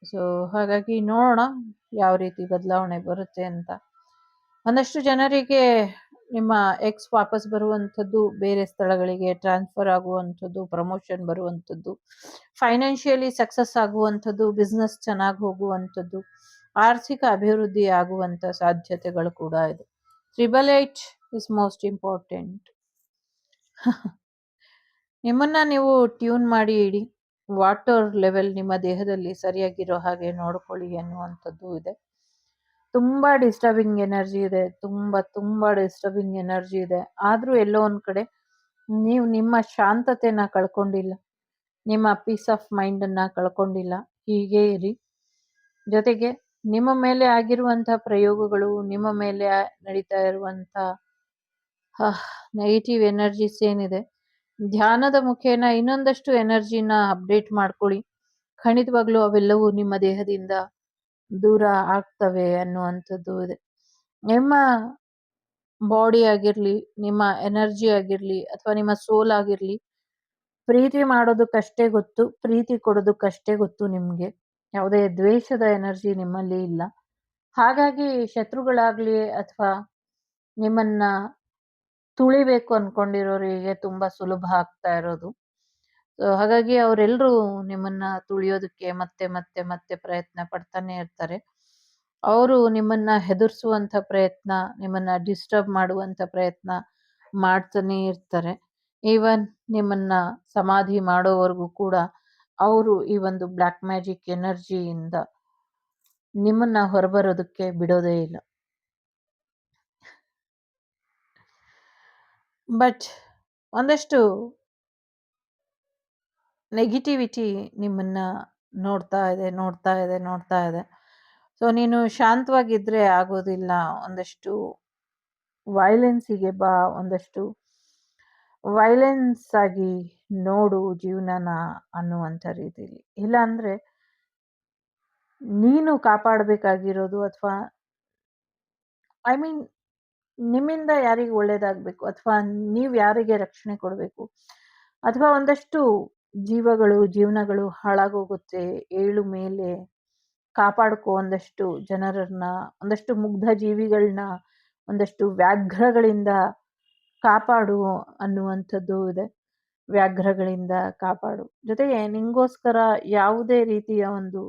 ಸೊ ಹಾಗಾಗಿ ನೋಡೋಣ ಯಾವ ರೀತಿ ಬದಲಾವಣೆ ಬರುತ್ತೆ ಅಂತ. ಒಂದಷ್ಟು ಜನರಿಗೆ ನಿಮ್ಮ ಎಕ್ಸ್ ವಾಪಸ್ ಬರುವಂಥದ್ದು, ಬೇರೆ ಸ್ಥಳಗಳಿಗೆ ಟ್ರಾನ್ಸ್ಫರ್ ಆಗುವಂಥದ್ದು, ಪ್ರಮೋಷನ್ ಬರುವಂಥದ್ದು, ಫೈನಾನ್ಷಿಯಲಿ ಸಕ್ಸಸ್ ಆಗುವಂಥದ್ದು, ಬಿಸ್ನೆಸ್ ಚೆನ್ನಾಗಿ ಹೋಗುವಂಥದ್ದು, ಆರ್ಥಿಕ ಅಭಿವೃದ್ಧಿ ಆಗುವಂಥ ಸಾಧ್ಯತೆಗಳು ಕೂಡ ಇದೆ. 888 ಇಸ್ ಮೋಸ್ಟ್ ಇಂಪಾರ್ಟೆಂಟ್. ನಿಮ್ಮನ್ನ ನೀವು ಟ್ಯೂನ್ ಮಾಡಿ ಇಡಿ. ವಾಟರ್ ಲೆವೆಲ್ ನಿಮ್ಮ ದೇಹದಲ್ಲಿ ಸರಿಯಾಗಿರೋ ಹಾಗೆ ನೋಡ್ಕೊಳ್ಳಿ ಅನ್ನುವಂಥದ್ದು ಇದೆ. ತುಂಬಾ ಡಿಸ್ಟರ್ಬಿಂಗ್ ಎನರ್ಜಿ ಇದೆ, ತುಂಬಾ ಡಿಸ್ಟರ್ಬಿಂಗ್ ಎನರ್ಜಿ ಇದೆ. ಆದ್ರೂ ಎಲ್ಲೋ ಒಂದ್ ಕಡೆ ನೀವು ನಿಮ್ಮ ಶಾಂತತೆನ ಕಳ್ಕೊಂಡಿಲ್ಲ, ನಿಮ್ಮ ಪೀಸ್ ಆಫ್ ಮೈಂಡ್ ಅನ್ನ ಕಳ್ಕೊಂಡಿಲ್ಲ. ಹೀಗೆ ಇರಿ. ಜೊತೆಗೆ ನಿಮ್ಮ ಮೇಲೆ ಆಗಿರುವಂತಹ ಪ್ರಯೋಗಗಳು, ನಿಮ್ಮ ಮೇಲೆ ನಡೀತಾ ಇರುವಂತ ನೆಗೆಟಿವ್ ಎನರ್ಜೀಸ್ ಏನಿದೆ, ಧ್ಯಾನದ ಮುಖೇನ ಇನ್ನೊಂದಷ್ಟು ಎನರ್ಜಿನ ಅಪ್ಡೇಟ್ ಮಾಡ್ಕೊಳ್ಳಿ. ಖಂಡಿತವಾಗ್ಲೂ ಅವೆಲ್ಲವೂ ನಿಮ್ಮ ದೇಹದಿಂದ ದೂರ ಆಗ್ತವೆ ಅನ್ನುವಂಥದ್ದು ಇದೆ. ನಿಮ್ಮ ಬಾಡಿ ಆಗಿರ್ಲಿ, ನಿಮ್ಮ ಎನರ್ಜಿ ಆಗಿರ್ಲಿ, ಅಥವಾ ನಿಮ್ಮ ಸೋಲ್ ಆಗಿರ್ಲಿ, ಪ್ರೀತಿ ಮಾಡೋದಕ್ಕಷ್ಟೇ ಗೊತ್ತು, ಪ್ರೀತಿ ಕೊಡೋದಕ್ಕಷ್ಟೇ ಗೊತ್ತು ನಿಮ್ಗೆ. ಯಾವುದೇ ದ್ವೇಷದ ಎನರ್ಜಿ ನಿಮ್ಮಲ್ಲಿ ಇಲ್ಲ. ಹಾಗಾಗಿ ಶತ್ರುಗಳಾಗ್ಲಿ ಅಥವಾ ನಿಮ್ಮನ್ನ ತುಳಿಬೇಕು ಅನ್ಕೊಂಡಿರೋರಿಗೆ ತುಂಬಾ ಸುಲಭ ಆಗ್ತಾ ಇರೋದು. ಹಾಗಾಗಿ ಅವರೆಲ್ಲರೂ ನಿಮ್ಮನ್ನ ತುಳಿಯೋದಕ್ಕೆ ಮತ್ತೆ ಮತ್ತೆ ಮತ್ತೆ ಪ್ರಯತ್ನ ಪಡ್ತಾನೆ ಇರ್ತಾರೆ. ಅವರು ನಿಮ್ಮನ್ನ ಹೆದರ್ಸುವಂತ ಪ್ರಯತ್ನ, ನಿಮ್ಮನ್ನ ಡಿಸ್ಟರ್ಬ್ ಮಾಡುವಂತ ಪ್ರಯತ್ನ ಮಾಡ್ತಾನೆ ಇರ್ತಾರೆ. ಈವನ್ ನಿಮ್ಮನ್ನ ಸಮಾಧಿ ಮಾಡೋವರೆಗೂ ಕೂಡ ಅವರು ಈ ಒಂದು ಬ್ಲಾಕ್ ಮ್ಯಾಜಿಕ್ ಎನರ್ಜಿಯಿಂದ ನಿಮ್ಮನ್ನ ಹೊರಬರೋದಕ್ಕೆ ಬಿಡೋದೇ ಇಲ್ಲ. ಬಟ್ ಒಂದಷ್ಟು ನೆಗೆಟಿವಿಟಿ ನಿಮ್ಮನ್ನ ನೋಡ್ತಾ ಇದೆ. ಸೊ ನೀನು ಶಾಂತವಾಗಿದ್ರೆ ಆಗೋದಿಲ್ಲ. ಒಂದಷ್ಟು ವೈಲೆನ್ಸಿಗೆ ಬಾ, ಒಂದಷ್ಟು ವೈಲೆನ್ಸ್ ಆಗಿ ನೋಡು ಜೀವನನ ಅನ್ನುವಂಥ ರೀತಿಲಿ. ಇಲ್ಲ ಅಂದ್ರೆ ನೀನು ಕಾಪಾಡಬೇಕಾಗಿರೋದು, ಅಥವಾ ಐ ಮೀನ್ ನಿಮ್ಮಿಂದ ಯಾರಿಗೆ ಒಳ್ಳೇದಾಗ್ಬೇಕು, ಅಥವಾ ನೀವು ಯಾರಿಗೆ ರಕ್ಷಣೆ ಕೊಡಬೇಕು, ಅಥವಾ ಒಂದಷ್ಟು ಜೀವನಗಳು ಹಾಳಾಗೋಗುತ್ತೆ. ಏಳು ಮೇಲೆ ಕಾಪಾಡ್ಕೋ ಒಂದಷ್ಟು ಜನರನ್ನ, ಒಂದಷ್ಟು ಮುಗ್ಧ ಜೀವಿಗಳನ್ನ, ಒಂದಷ್ಟು ವ್ಯಾಘ್ರಗಳಿಂದ ಕಾಪಾಡು ಅನ್ನುವಂಥದ್ದು ಇದೆ. ವ್ಯಾಘ್ರಗಳಿಂದ ಕಾಪಾಡು. ಜೊತೆಗೆ ನಿಂಗೋಸ್ಕರ ಯಾವುದೇ ರೀತಿಯ ಒಂದು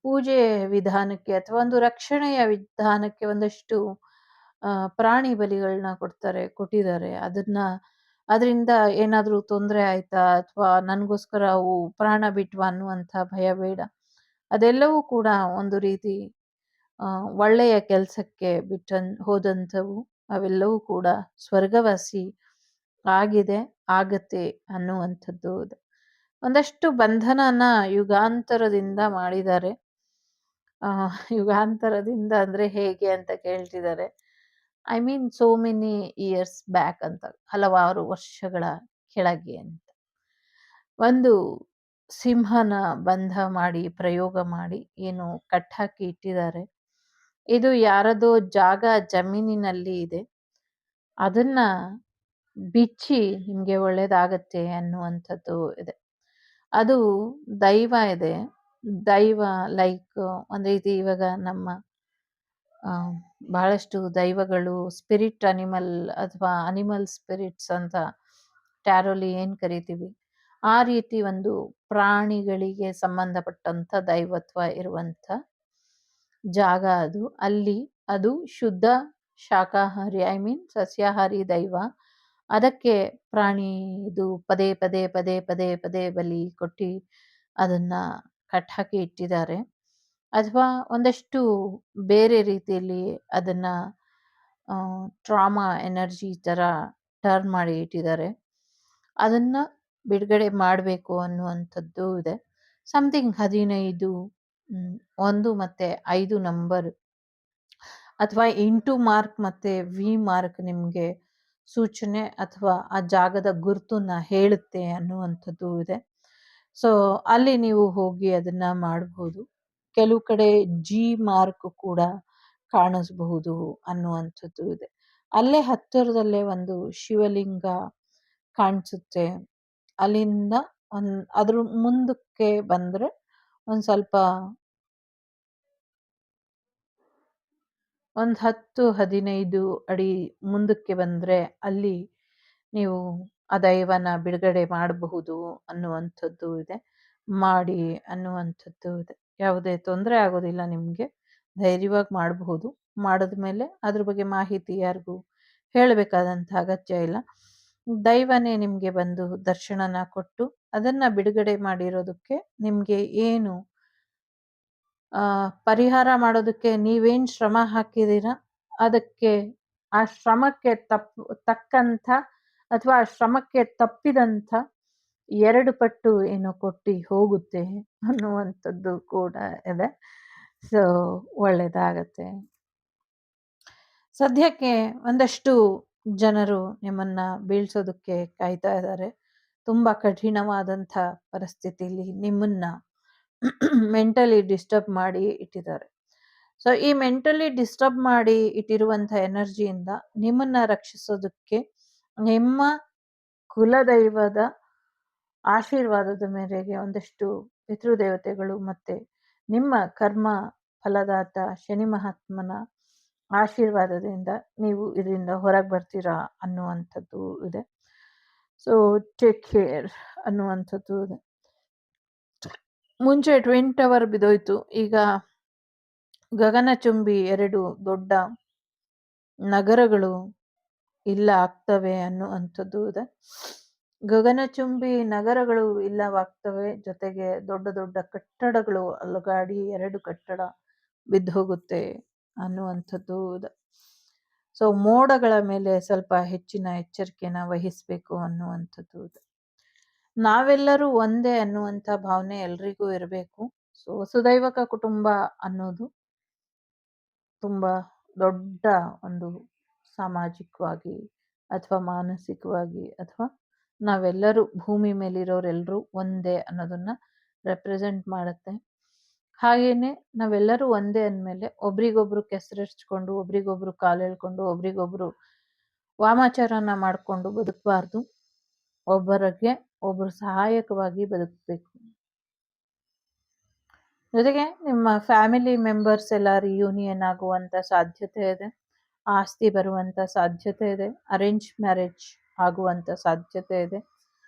ಪೂಜೆ ವಿಧಾನಕ್ಕೆ ಅಥವಾ ಒಂದು ರಕ್ಷಣೆಯ ವಿಧಾನಕ್ಕೆ ಒಂದಷ್ಟು ಪ್ರಾಣಿ ಬಲಿಗಳನ್ನ ಕೊಟ್ಟಿದ್ದಾರೆ. ಅದರಿಂದ ಏನಾದ್ರೂ ತೊಂದರೆ ಆಯ್ತಾ, ಅಥವಾ ನನ್ಗೋಸ್ಕರ ಅವು ಪ್ರಾಣ ಬಿಟ್ವಾ ಅನ್ನುವಂಥ ಭಯ ಬೇಡ. ಅದೆಲ್ಲವೂ ಕೂಡ ಒಂದು ರೀತಿ ಒಳ್ಳೆಯ ಕೆಲಸಕ್ಕೆ ಹೋದಂಥವು. ಅವೆಲ್ಲವೂ ಕೂಡ ಸ್ವರ್ಗವಾಸಿ ಆಗತ್ತೆ ಅನ್ನುವಂಥದ್ದು. ಒಂದಷ್ಟು ಬಂಧನನ ಯುಗಾಂತರದಿಂದ ಮಾಡಿದ್ದಾರೆ. ಯುಗಾಂತರದಿಂದ ಅಂದ್ರೆ ಹೇಗೆ ಅಂತ ಕೇಳ್ತಿದ್ದಾರೆ. I mean so many years back ಅಂತ, ಹಲವಾರು ವರ್ಷಗಳ ಕೆಳಗೆ ಅಂತ. ಒಂದು ಸಿಂಹನ ಬಂಧ ಮಾಡಿ, ಪ್ರಯೋಗ ಮಾಡಿ ಏನು ಕಟ್ಟಾಕಿ ಇಟ್ಟಿದ್ದಾರೆ. ಇದು ಯಾರದೋ ಜಾಗ, ಜಮೀನಿನಲ್ಲಿ ಇದೆ. ಅದನ್ನ ಬಿಚ್ಚಿ ನಿಮ್ಗೆ ಒಳ್ಳೇದಾಗತ್ತೆ ಅನ್ನುವಂಥದ್ದು ಇದೆ. ಅದು ದೈವ ಇದೆ. ದೈವ ಲೈಕ್ ಒಂದ್ ರೀತಿ ಇವಾಗ ನಮ್ಮ ಬಹಳಷ್ಟು ದೈವಗಳು ಸ್ಪಿರಿಟ್ ಅನಿಮಲ್ ಅಥವಾ ಅನಿಮಲ್ ಸ್ಪಿರಿಟ್ಸ್ ಅಂತ ಟ್ಯಾರೋಲಿ ಏನ್ ಕರಿತೀವಿ, ಆ ರೀತಿ ಒಂದು ಪ್ರಾಣಿಗಳಿಗೆ ಸಂಬಂಧಪಟ್ಟಂತ ದೈವತ್ವ ಇರುವಂತ ಜಾಗ ಅದು. ಅಲ್ಲಿ ಅದು ಶುದ್ಧ ಶಾಕಾಹಾರಿ, ಐ ಮೀನ್ ಸಸ್ಯಾಹಾರಿ ದೈವ. ಅದಕ್ಕೆ ಪ್ರಾಣಿ ಇದು ಪದೇ ಪದೇ ಪದೇ ಪದೇ ಪದೇ ಬಲಿ ಕೊಟ್ಟು ಅದನ್ನ ಕಟ್ಟಾಕಿ ಇಟ್ಟಿದ್ದಾರೆ. ಅಥವಾ ಒಂದಷ್ಟು ಬೇರೆ ರೀತಿಯಲ್ಲಿ ಅದನ್ನ ಟ್ರಾಮಾ ಎನರ್ಜಿ ತರ ಟರ್ನ್ ಮಾಡಿ ಇಟ್ಟಿದ್ದಾರೆ. ಅದನ್ನ ಬಿಡುಗಡೆ ಮಾಡಬೇಕು ಅನ್ನುವಂಥದ್ದು ಇದೆ. ಸಮಥಿಂಗ್ 15 1 ಮತ್ತೆ 5 ನಂಬರ್ ಅಥವಾ ಇಂಟು ಮಾರ್ಕ್ ಮತ್ತೆ ವಿ ಮಾರ್ಕ್ ನಿಮ್ಗೆ ಸೂಚನೆ ಅಥವಾ ಆ ಜಾಗದ ಗುರುತನ್ನ ಹೇಳುತ್ತೆ ಅನ್ನುವಂಥದ್ದು ಇದೆ. ಸೊ ಅಲ್ಲಿ ನೀವು ಹೋಗಿ ಅದನ್ನ ಮಾಡಬಹುದು. ಕೆಲವು ಕಡೆ ಜಿ ಮಾರ್ಕ್ ಕೂಡ ಕಾಣಿಸಬಹುದು ಅನ್ನುವಂಥದ್ದು ಇದೆ. ಅಲ್ಲೇ ಹತ್ತಿರದಲ್ಲೇ ಒಂದು ಶಿವಲಿಂಗ ಕಾಣಿಸುತ್ತೆ. ಅಲ್ಲಿಂದ ಅದ್ರ ಮುಂದಕ್ಕೆ ಬಂದ್ರೆ ಒಂದ್ ಸ್ವಲ್ಪ 10-15 ಅಡಿ ಮುಂದಕ್ಕೆ ಬಂದ್ರೆ ಅಲ್ಲಿ ನೀವು ಆ ದೈವನ ಬಿಡುಗಡೆ ಮಾಡಬಹುದು ಅನ್ನುವಂಥದ್ದು ಇದೆ. ಮಾಡಿ ಅನ್ನುವಂಥದ್ದು ಇದೆ. ಯಾವುದೇ ತೊಂದರೆ ಆಗೋದಿಲ್ಲ ನಿಮ್ಗೆ. ಧೈರ್ಯವಾಗಿ ಮಾಡಬಹುದು. ಮಾಡಿದ್ಮೇಲೆ ಅದ್ರ ಬಗ್ಗೆ ಮಾಹಿತಿ ಯಾರಿಗೂ ಹೇಳಬೇಕಾದಂಥ ಅಗತ್ಯ ಇಲ್ಲ. ದೈವನೇ ನಿಮ್ಗೆ ಬಂದು ದರ್ಶನನ ಕೊಟ್ಟು ಅದನ್ನ ಬಿಡುಗಡೆ ಮಾಡಿರೋದಕ್ಕೆ ನಿಮ್ಗೆ ಏನು ಪರಿಹಾರ ಮಾಡೋದಕ್ಕೆ ನೀವೇನ್ ಶ್ರಮ ಹಾಕಿದೀರ, ಅದಕ್ಕೆ ಆ ಶ್ರಮಕ್ಕೆ ತಕ್ಕಂಥ ಅಥವಾ ಆ ಶ್ರಮಕ್ಕೆ ತಪ್ಪಿದಂಥ 2 ಪಟ್ಟು ಏನು ಕೊಟ್ಟು ಹೋಗುತ್ತೆ ಅನ್ನುವಂಥದ್ದು ಕೂಡ ಇದೆ. ಸೊ ಒಳ್ಳೇದಾಗತ್ತೆ. ಸದ್ಯಕ್ಕೆ ಒಂದಷ್ಟು ಜನರು ನಿಮ್ಮನ್ನ ಬೀಳ್ಸೋದಕ್ಕೆ ಕಾಯ್ತಾ ಇದ್ದಾರೆ. ತುಂಬ ಕಠಿಣವಾದಂಥ ಪರಿಸ್ಥಿತಿಯಲ್ಲಿ ನಿಮ್ಮನ್ನ ಮೆಂಟಲಿ ಡಿಸ್ಟರ್ಬ್ ಮಾಡಿ ಇಟ್ಟಿದ್ದಾರೆ. ಸೊ ಈ ಮೆಂಟಲಿ ಡಿಸ್ಟರ್ಬ್ ಮಾಡಿ ಇಟ್ಟಿರುವಂಥ ಎನರ್ಜಿಯಿಂದ ನಿಮ್ಮನ್ನ ರಕ್ಷಿಸೋದಕ್ಕೆ ನಿಮ್ಮ ಕುಲದೈವದ ಆಶೀರ್ವಾದದ ಮೇರೆಗೆ ಒಂದಷ್ಟು ಪಿತೃದೇವತೆಗಳು ಮತ್ತೆ ನಿಮ್ಮ ಕರ್ಮ ಫಲದಾತ ಶನಿ ಮಹಾತ್ಮನ ಆಶೀರ್ವಾದದಿಂದ ನೀವು ಇದರಿಂದ ಹೊರಗೆ ಬರ್ತೀರಾ ಅನ್ನುವಂಥದ್ದು ಇದೆ. ಸೊ ಟೇಕ್ ಕೇರ್ ಅನ್ನುವಂಥದ್ದು ಇದೆ. ಮುಂಚೆ ಟ್ವಿನ್ ಟವರ್ ಬಿದ್ದೋಯ್ತು, ಈಗ ಗಗನಚುಂಬಿ 2 ದೊಡ್ಡ ನಗರಗಳು ಇಲ್ಲ ಆಗ್ತವೆ ಅನ್ನುವಂಥದ್ದು ಇದೆ. ಗಗನಚುಂಬಿ ನಗರಗಳು ಇಲ್ಲವಾಗ್ತವೆ, ಜೊತೆಗೆ ದೊಡ್ಡ ದೊಡ್ಡ ಕಟ್ಟಡಗಳು ಅಲುಗಾಡಿ 2 ಕಟ್ಟಡ ಬಿದ್ದು ಹೋಗುತ್ತೆ ಅನ್ನುವಂಥದ್ದು ಇದೆ. ಸೊ ಮೋಡಗಳ ಮೇಲೆ ಸ್ವಲ್ಪ ಹೆಚ್ಚಿನ ಎಚ್ಚರಿಕೆನ ವಹಿಸಬೇಕು ಅನ್ನುವಂಥದ್ದು ಇದೆ. ನಾವೆಲ್ಲರೂ ಒಂದೇ ಅನ್ನುವಂಥ ಭಾವನೆ ಎಲ್ರಿಗೂ ಇರಬೇಕು. ಸೊ ವಸುದೈವಕ ಕುಟುಂಬ ಅನ್ನೋದು ತುಂಬಾ ದೊಡ್ಡ ಒಂದು ಸಾಮಾಜಿಕವಾಗಿ ಅಥವಾ ಮಾನಸಿಕವಾಗಿ ಅಥವಾ ನಾವೆಲ್ಲರೂ ಭೂಮಿ ಮೇಲಿರೋರೆಲ್ಲರೂ ಒಂದೇ ಅನ್ನೋದನ್ನ ರೆಪ್ರೆಸೆಂಟ್ ಮಾಡುತ್ತೆ. ಹಾಗೇನೆ ನಾವೆಲ್ಲರೂ ಒಂದೇ ಅಂದಮೇಲೆ ಒಬ್ರಿಗೊಬ್ರು ಕೆಸರಿಸ್ಕೊಂಡು, ಒಬ್ರಿಗೊಬ್ರು ಕಾಲು ಎಳ್ಕೊಂಡು, ಒಬ್ರಿಗೊಬ್ರು ವಾಮಾಚಾರನ ಮಾಡಿಕೊಂಡು ಬದುಕಬಾರ್ದು. ಒಬ್ಬರಿಗೆ ಒಬ್ಬರು ಸಹಾಯಕವಾಗಿ ಬದುಕಬೇಕು. ಜೊತೆಗೆ ನಿಮ್ಮ ಫ್ಯಾಮಿಲಿ ಮೆಂಬರ್ಸ್ ಎಲ್ಲ ರಿಯೂನಿಯನ್ ಆಗುವಂಥ ಸಾಧ್ಯತೆ ಇದೆ, ಆಸ್ತಿ ಬರುವಂಥ ಸಾಧ್ಯತೆ ಇದೆ, ಅರೇಂಜ್ ಮ್ಯಾರೇಜ್ ಆಗುವಂಥ ಸಾಧ್ಯತೆ ಇದೆ.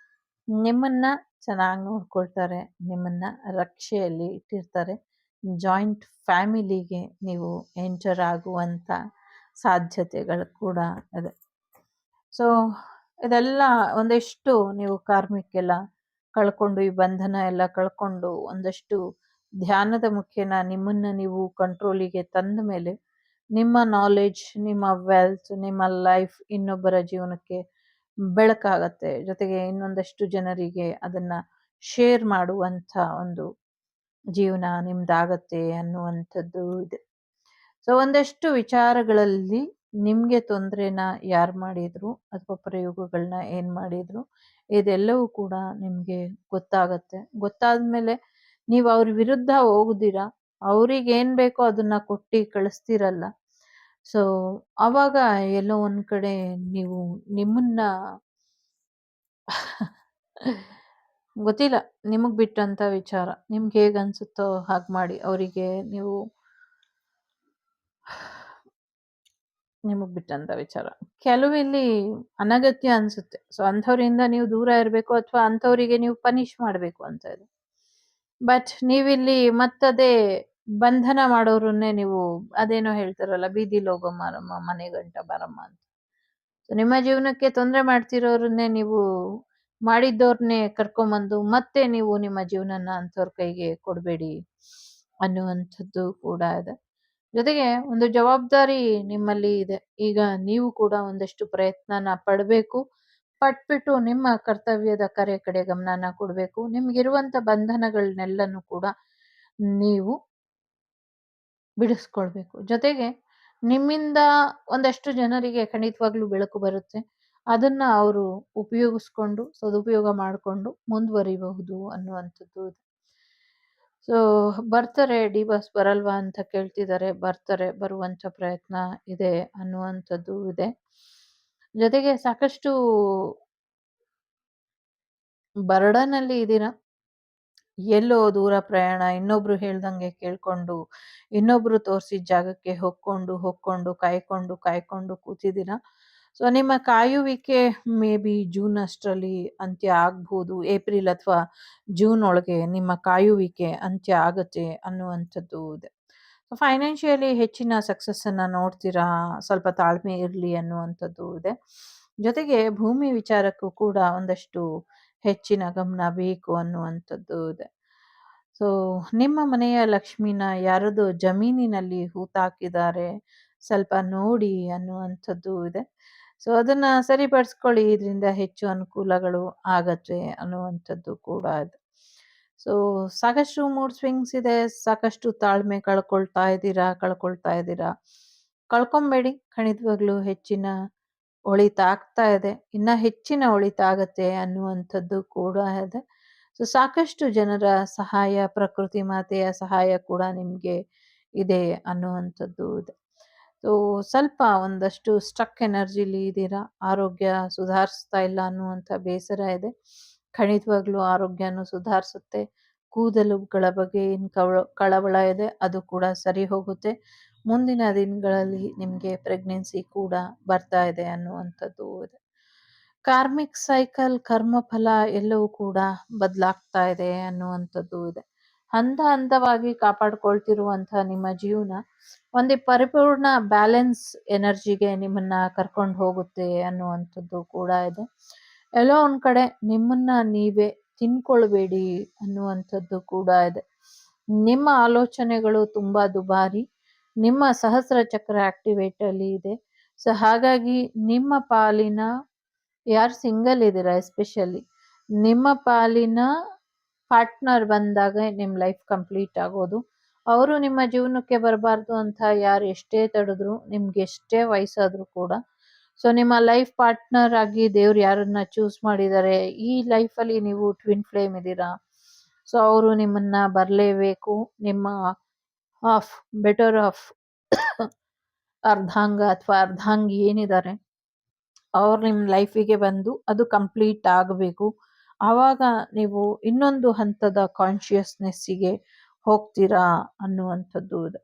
ನಿಮ್ಮನ್ನ ಚೆನ್ನಾಗಿ ನೋಡ್ಕೊಳ್ತಾರೆ, ನಿಮ್ಮನ್ನ ರಕ್ಷೆಯಲ್ಲಿ ಇಟ್ಟಿರ್ತಾರೆ. ಜಾಯಿಂಟ್ ಫ್ಯಾಮಿಲಿಗೆ ನೀವು ಎಂಟರ್ ಆಗುವಂಥ ಸಾಧ್ಯತೆಗಳು ಕೂಡ ಇದೆ. ಸೊ ಇದೆಲ್ಲ ಒಂದಷ್ಟು ನೀವು ಕಾರ್ಮಿಕೆಲ್ಲ ಕಳ್ಕೊಂಡು, ಈ ಬಂಧನ ಎಲ್ಲ ಕಳ್ಕೊಂಡು ಒಂದಷ್ಟು ಧ್ಯಾನದ ಮುಖೇನ ನಿಮ್ಮನ್ನ ನೀವು ಕಂಟ್ರೋಲಿಗೆ ತಂದ ಮೇಲೆ ನಿಮ್ಮ ನಾಲೆಡ್ಜ್, ನಿಮ್ಮ ವೆಲ್ತ್, ನಿಮ್ಮ ಲೈಫ್ ಇನ್ನೊಬ್ಬರ ಜೀವನಕ್ಕೆ ಬೆಳಕಾಗತ್ತೆ. ಜೊತೆಗೆ ಇನ್ನೊಂದಷ್ಟು ಜನರಿಗೆ ಅದನ್ನ ಶೇರ್ ಮಾಡುವಂಥ ಒಂದು ಜೀವನ ನಿಮ್ದಾಗತ್ತೆ ಅನ್ನುವಂಥದ್ದು ಇದೆ. ಸೊ ಒಂದಷ್ಟು ವಿಚಾರಗಳಲ್ಲಿ ನಿಮ್ಗೆ ತೊಂದರೆನ ಯಾರು ಮಾಡಿದ್ರು ಅಥವಾ ಪ್ರಯೋಗಗಳನ್ನ ಏನ್ ಮಾಡಿದ್ರು ಇದೆಲ್ಲವೂ ಕೂಡ ನಿಮ್ಗೆ ಗೊತ್ತಾಗತ್ತೆ. ಗೊತ್ತಾದ್ಮೇಲೆ ನೀವು ಅವ್ರ ವಿರುದ್ಧ ಹೋಗುದಿರಾ, ಅವ್ರಿಗೆ ಏನ್ ಬೇಕೋ ಅದನ್ನ ಕೊಟ್ಟು ಕಳಿಸ್ತಿರಲ್ಲ. ಸೊ ಅವಾಗ ಎಲ್ಲೋ ಒಂದ್ ಕಡೆ ನೀವು ನಿಮ್ಮನ್ನ ಗೊತ್ತಿಲ್ಲ, ನಿಮಗ್ ಬಿಟ್ಟಂತ ವಿಚಾರ. ನಿಮ್ಗೆ ಹೇಗ್ ಅನ್ಸುತ್ತೋ ಹಾಗೆ ಮಾಡಿ, ಅವರಿಗೆ ನೀವು ನಿಮಗ್ ಬಿಟ್ಟಂತ ವಿಚಾರ. ಕೆಲವು ಇಲ್ಲಿ ಅನಗತ್ಯ ಅನ್ಸುತ್ತೆ. ಸೊ ಅಂಥವ್ರಿಂದ ನೀವು ದೂರ ಇರಬೇಕು ಅಥವಾ ಅಂಥವರಿಗೆ ನೀವು ಪನಿಷ್ ಮಾಡಬೇಕು ಅಂತ ಇದೆ. ಬಟ್ ನೀವಿಲ್ಲಿ ಮತ್ತದೇ ಬಂಧನ ಮಾಡೋರನ್ನೇ ನೀವು ಅದೇನೋ ಹೇಳ್ತಾರಲ್ಲ, ಬೀದಿಲ್ ಹೋಗೋ ಮಾರಮ್ಮ ಮನೆ ಗಂಟ ಬಾರಮ್ಮ ಅಂತ. ಸೊ ನಿಮ್ಮ ಜೀವನಕ್ಕೆ ತೊಂದರೆ ಮಾಡ್ತಿರೋರನ್ನೇ ನೀವು ಮಾಡಿದ್ದವ್ರನ್ನೇ ಕರ್ಕೊಂಬಂದು ಮತ್ತೆ ನೀವು ನಿಮ್ಮ ಜೀವನನ ಅಂಥವ್ರ ಕೈಗೆ ಕೊಡಬೇಡಿ ಅನ್ನುವಂಥದ್ದು ಕೂಡ ಇದೆ. ಜೊತೆಗೆ ಒಂದು ಜವಾಬ್ದಾರಿ ನಿಮ್ಮಲ್ಲಿ ಇದೆ. ಈಗ ನೀವು ಕೂಡ ಒಂದಷ್ಟು ಪ್ರಯತ್ನನ ಪಡಬೇಕು. ಪಟ್ಬಿಟ್ಟು ನಿಮ್ಮ ಕರ್ತವ್ಯದ ಕಡೆ ಗಮನನ ಕೊಡಬೇಕು. ನಿಮ್ಗಿರುವಂತ ಬಂಧನಗಳನ್ನೆಲ್ಲನೂ ಕೂಡ ನೀವು ಬಿಡಿಸ್ಕೊಳ್ಬೇಕು. ಜೊತೆಗೆ ನಿಮ್ಮಿಂದ ಒಂದಷ್ಟು ಜನರಿಗೆ ಖಂಡಿತವಾಗ್ಲೂ ಬೆಳಕು ಬರುತ್ತೆ. ಅದನ್ನ ಅವರು ಉಪಯೋಗಿಸ್ಕೊಂಡು ಸದುಪಯೋಗ ಮಾಡಿಕೊಂಡು ಮುಂದುವರಿಬಹುದು ಅನ್ನುವಂಥದ್ದು ಇದೆ. ಸೊ ಬರ್ತಾರೆ, ಡಿ ಬಾಸ್ ಬರಲ್ವಾ ಅಂತ ಕೇಳ್ತಿದ್ದಾರೆ. ಬರ್ತಾರೆ, ಬರುವಂತ ಪ್ರಯತ್ನ ಇದೆ ಅನ್ನುವಂಥದ್ದು ಇದೆ. ಜೊತೆಗೆ ಸಾಕಷ್ಟು ಬರ್ಡನಲ್ಲಿ ಇದ್ದೀರಾ. ಎಲ್ಲೋ ದೂರ ಪ್ರಯಾಣ, ಇನ್ನೊಬ್ರು ಹೇಳ್ದಂಗೆ ಕೇಳ್ಕೊಂಡು, ಇನ್ನೊಬ್ರು ತೋರಿಸಿದ ಜಾಗಕ್ಕೆ ಹೊಕ್ಕೊಂಡು ಕಾಯ್ಕೊಂಡು ಕೂತಿದ್ದೀರಾ. ಸೊ ನಿಮ್ಮ ಕಾಯುವಿಕೆ ಮೇ ಬಿ ಜೂನ್ ಅಷ್ಟರಲ್ಲಿ ಅಂತ್ಯ ಆಗ್ಬೋದು. ಏಪ್ರಿಲ್ ಅಥವಾ ಜೂನ್ ಒಳಗೆ ನಿಮ್ಮ ಕಾಯುವಿಕೆ ಅಂತ್ಯ ಆಗತ್ತೆ ಅನ್ನುವಂಥದ್ದು ಇದೆ. ಸೊ ಫೈನಾನ್ಷಿಯಲಿ ಹೆಚ್ಚಿನ ಸಕ್ಸಸ್ಸನ್ನು ನೋಡ್ತೀರಾ, ಸ್ವಲ್ಪ ತಾಳ್ಮೆ ಇರಲಿ ಅನ್ನುವಂಥದ್ದು ಇದೆ. ಜೊತೆಗೆ ಭೂಮಿ ವಿಚಾರಕ್ಕೂ ಕೂಡ ಒಂದಷ್ಟು ಹೆಚ್ಚಿನ ಗಮನ ಬೇಕು ಅನ್ನುವಂಥದ್ದು ಇದೆ. ಸೊ ನಿಮ್ಮ ಮನೆಯ ಲಕ್ಷ್ಮಿನ ಯಾರದೋ ಜಮೀನಿನಲ್ಲಿ ಹೂತಾಕಿದ್ದಾರೆ, ಸ್ವಲ್ಪ ನೋಡಿ ಅನ್ನುವಂಥದ್ದು ಇದೆ. ಸೊ ಅದನ್ನ ಸರಿಪಡಿಸ್ಕೊಳ್ಳಿ, ಇದರಿಂದ ಹೆಚ್ಚು ಅನುಕೂಲಗಳು ಆಗತ್ತೆ ಅನ್ನುವಂಥದ್ದು ಕೂಡ ಇದೆ. ಸೊ ಸಾಕಷ್ಟು ಮೂಡ್ ಸ್ವಿಂಗ್ಸ್ ಇದೆ, ಸಾಕಷ್ಟು ತಾಳ್ಮೆ ಕಳ್ಕೊಳ್ತಾ ಇದ್ದೀರಾ. ಕಳ್ಕೊಬೇಡಿ, ಖಂಡಿತವಾಗ್ಲೂ ಹೆಚ್ಚಿನ ಒಳಿತಾಗ್ತಾ ಇದೆ. ಇನ್ನ ಹೆಚ್ಚಿನ ಒಳಿತಾಗತ್ತೆ ಅನ್ನುವಂಥದ್ದು ಕೂಡ ಇದೆ. ಸೊ ಸಾಕಷ್ಟು ಜನರ ಸಹಾಯ, ಪ್ರಕೃತಿ ಮಾತೆಯ ಸಹಾಯ ಕೂಡ ನಿಮ್ಗೆ ಇದೆ ಅನ್ನುವಂಥದ್ದು ಇದೆ. ಸೊ ಸ್ವಲ್ಪ ಒಂದಷ್ಟು ಸ್ಟಕ್ ಎನರ್ಜಿಲಿ ಇದ್ದೀರಾ. ಆರೋಗ್ಯ ಸುಧಾರಿಸ್ತಾ ಇಲ್ಲ ಅನ್ನುವಂಥ ಬೇಸರ ಇದೆ. ಖಂಡಿತವಾಗ್ಲೂ ಆರೋಗ್ಯನೂ ಸುಧಾರಿಸುತ್ತೆ. ಕೂದಲುಗಳ ಬಗ್ಗೆ ಏನ್ ಕಳವಳ ಇದೆ ಅದು ಕೂಡ ಸರಿ ಹೋಗುತ್ತೆ. ಮುಂದಿನ ದಿನಗಳಲ್ಲಿ ನಿಮ್ಗೆ ಪ್ರೆಗ್ನೆನ್ಸಿ ಕೂಡ ಬರ್ತಾ ಇದೆ ಅನ್ನುವಂಥದ್ದು ಇದೆ. ಕಾರ್ಮಿಕ್ ಸೈಕಲ್, ಕರ್ಮಫಲ ಎಲ್ಲವೂ ಕೂಡ ಬದಲಾಗ್ತಾ ಇದೆ ಅನ್ನುವಂಥದ್ದು ಇದೆ. ಹಂತವಾಗಿ ಕಾಪಾಡ್ಕೊಳ್ತಿರುವಂತಹ ನಿಮ್ಮ ಜೀವನ ಒಂದು ಪರಿಪೂರ್ಣ ಬ್ಯಾಲೆನ್ಸ್ ಎನರ್ಜಿಗೆ ನಿಮ್ಮನ್ನ ಕರ್ಕೊಂಡು ಹೋಗುತ್ತೆ ಅನ್ನುವಂಥದ್ದು ಕೂಡ ಇದೆ. ಎಲ್ಲೋ ಒಂದ್ ಕಡೆ ನಿಮ್ಮನ್ನ ನೀವೇ ತಿನ್ಕೊಳ್ಬೇಡಿ ಅನ್ನುವಂಥದ್ದು ಕೂಡ ಇದೆ. ನಿಮ್ಮ ಆಲೋಚನೆಗಳು ತುಂಬಾ ದುಬಾರಿ. ನಿಮ್ಮ ಸಹಸ್ರ ಚಕ್ರ ಆಕ್ಟಿವೇಟ್ ಅಲ್ಲಿ ಇದೆ. ಸೊ ಹಾಗಾಗಿ ನಿಮ್ಮ ಪಾಲಿನ ಯಾರು ಸಿಂಗಲ್ ಇದ್ದೀರಾ ಎಸ್ಪೆಷಲಿ ನಿಮ್ಮ ಪಾಲಿನ ಪಾರ್ಟ್ನರ್ ಬಂದಾಗ ನಿಮ್ಮ ಲೈಫ್ ಕಂಪ್ಲೀಟ್ ಆಗೋದು. ಅವರು ನಿಮ್ಮ ಜೀವನಕ್ಕೆ ಬರಬಾರ್ದು ಅಂತ ಯಾರು ಎಷ್ಟೇ ತಡೆದ್ರು, ನಿಮ್ಗೆ ಎಷ್ಟೇ ವಯಸ್ಸಾದ್ರೂ ಕೂಡ, ಸೊ ನಿಮ್ಮ ಲೈಫ್ ಪಾರ್ಟ್ನರ್ ಆಗಿ ದೇವ್ರು ಯಾರನ್ನ ಚೂಸ್ ಮಾಡಿದ್ದಾರೆ, ಈ ಲೈಫಲ್ಲಿ ನೀವು ಟ್ವಿನ್ ಫ್ಲೇಮ್ ಇದ್ದೀರಾ, ಸೊ ಅವರು ನಿಮ್ಮನ್ನ ಬರಲೇಬೇಕು. ನಿಮ್ಮ ಹಾಫ್ ಬೆಟರ್ ಆಫ್ ಅರ್ಧಾಂಗ ಅಥವಾ ಅರ್ಧಾಂಗಿ ಏನಿದ್ದಾರೆ ಅವ್ರು ನಿಮ್ಮ ಲೈಫಿಗೆ ಬಂದು ಅದು ಕಂಪ್ಲೀಟ್ ಆಗಬೇಕು. ಆವಾಗ ನೀವು ಇನ್ನೊಂದು ಹಂತದ ಕಾನ್ಶಿಯಸ್ನೆಸ್ಸಿಗೆ ಹೋಗ್ತೀರಾ ಅನ್ನುವಂಥದ್ದು ಇದೆ.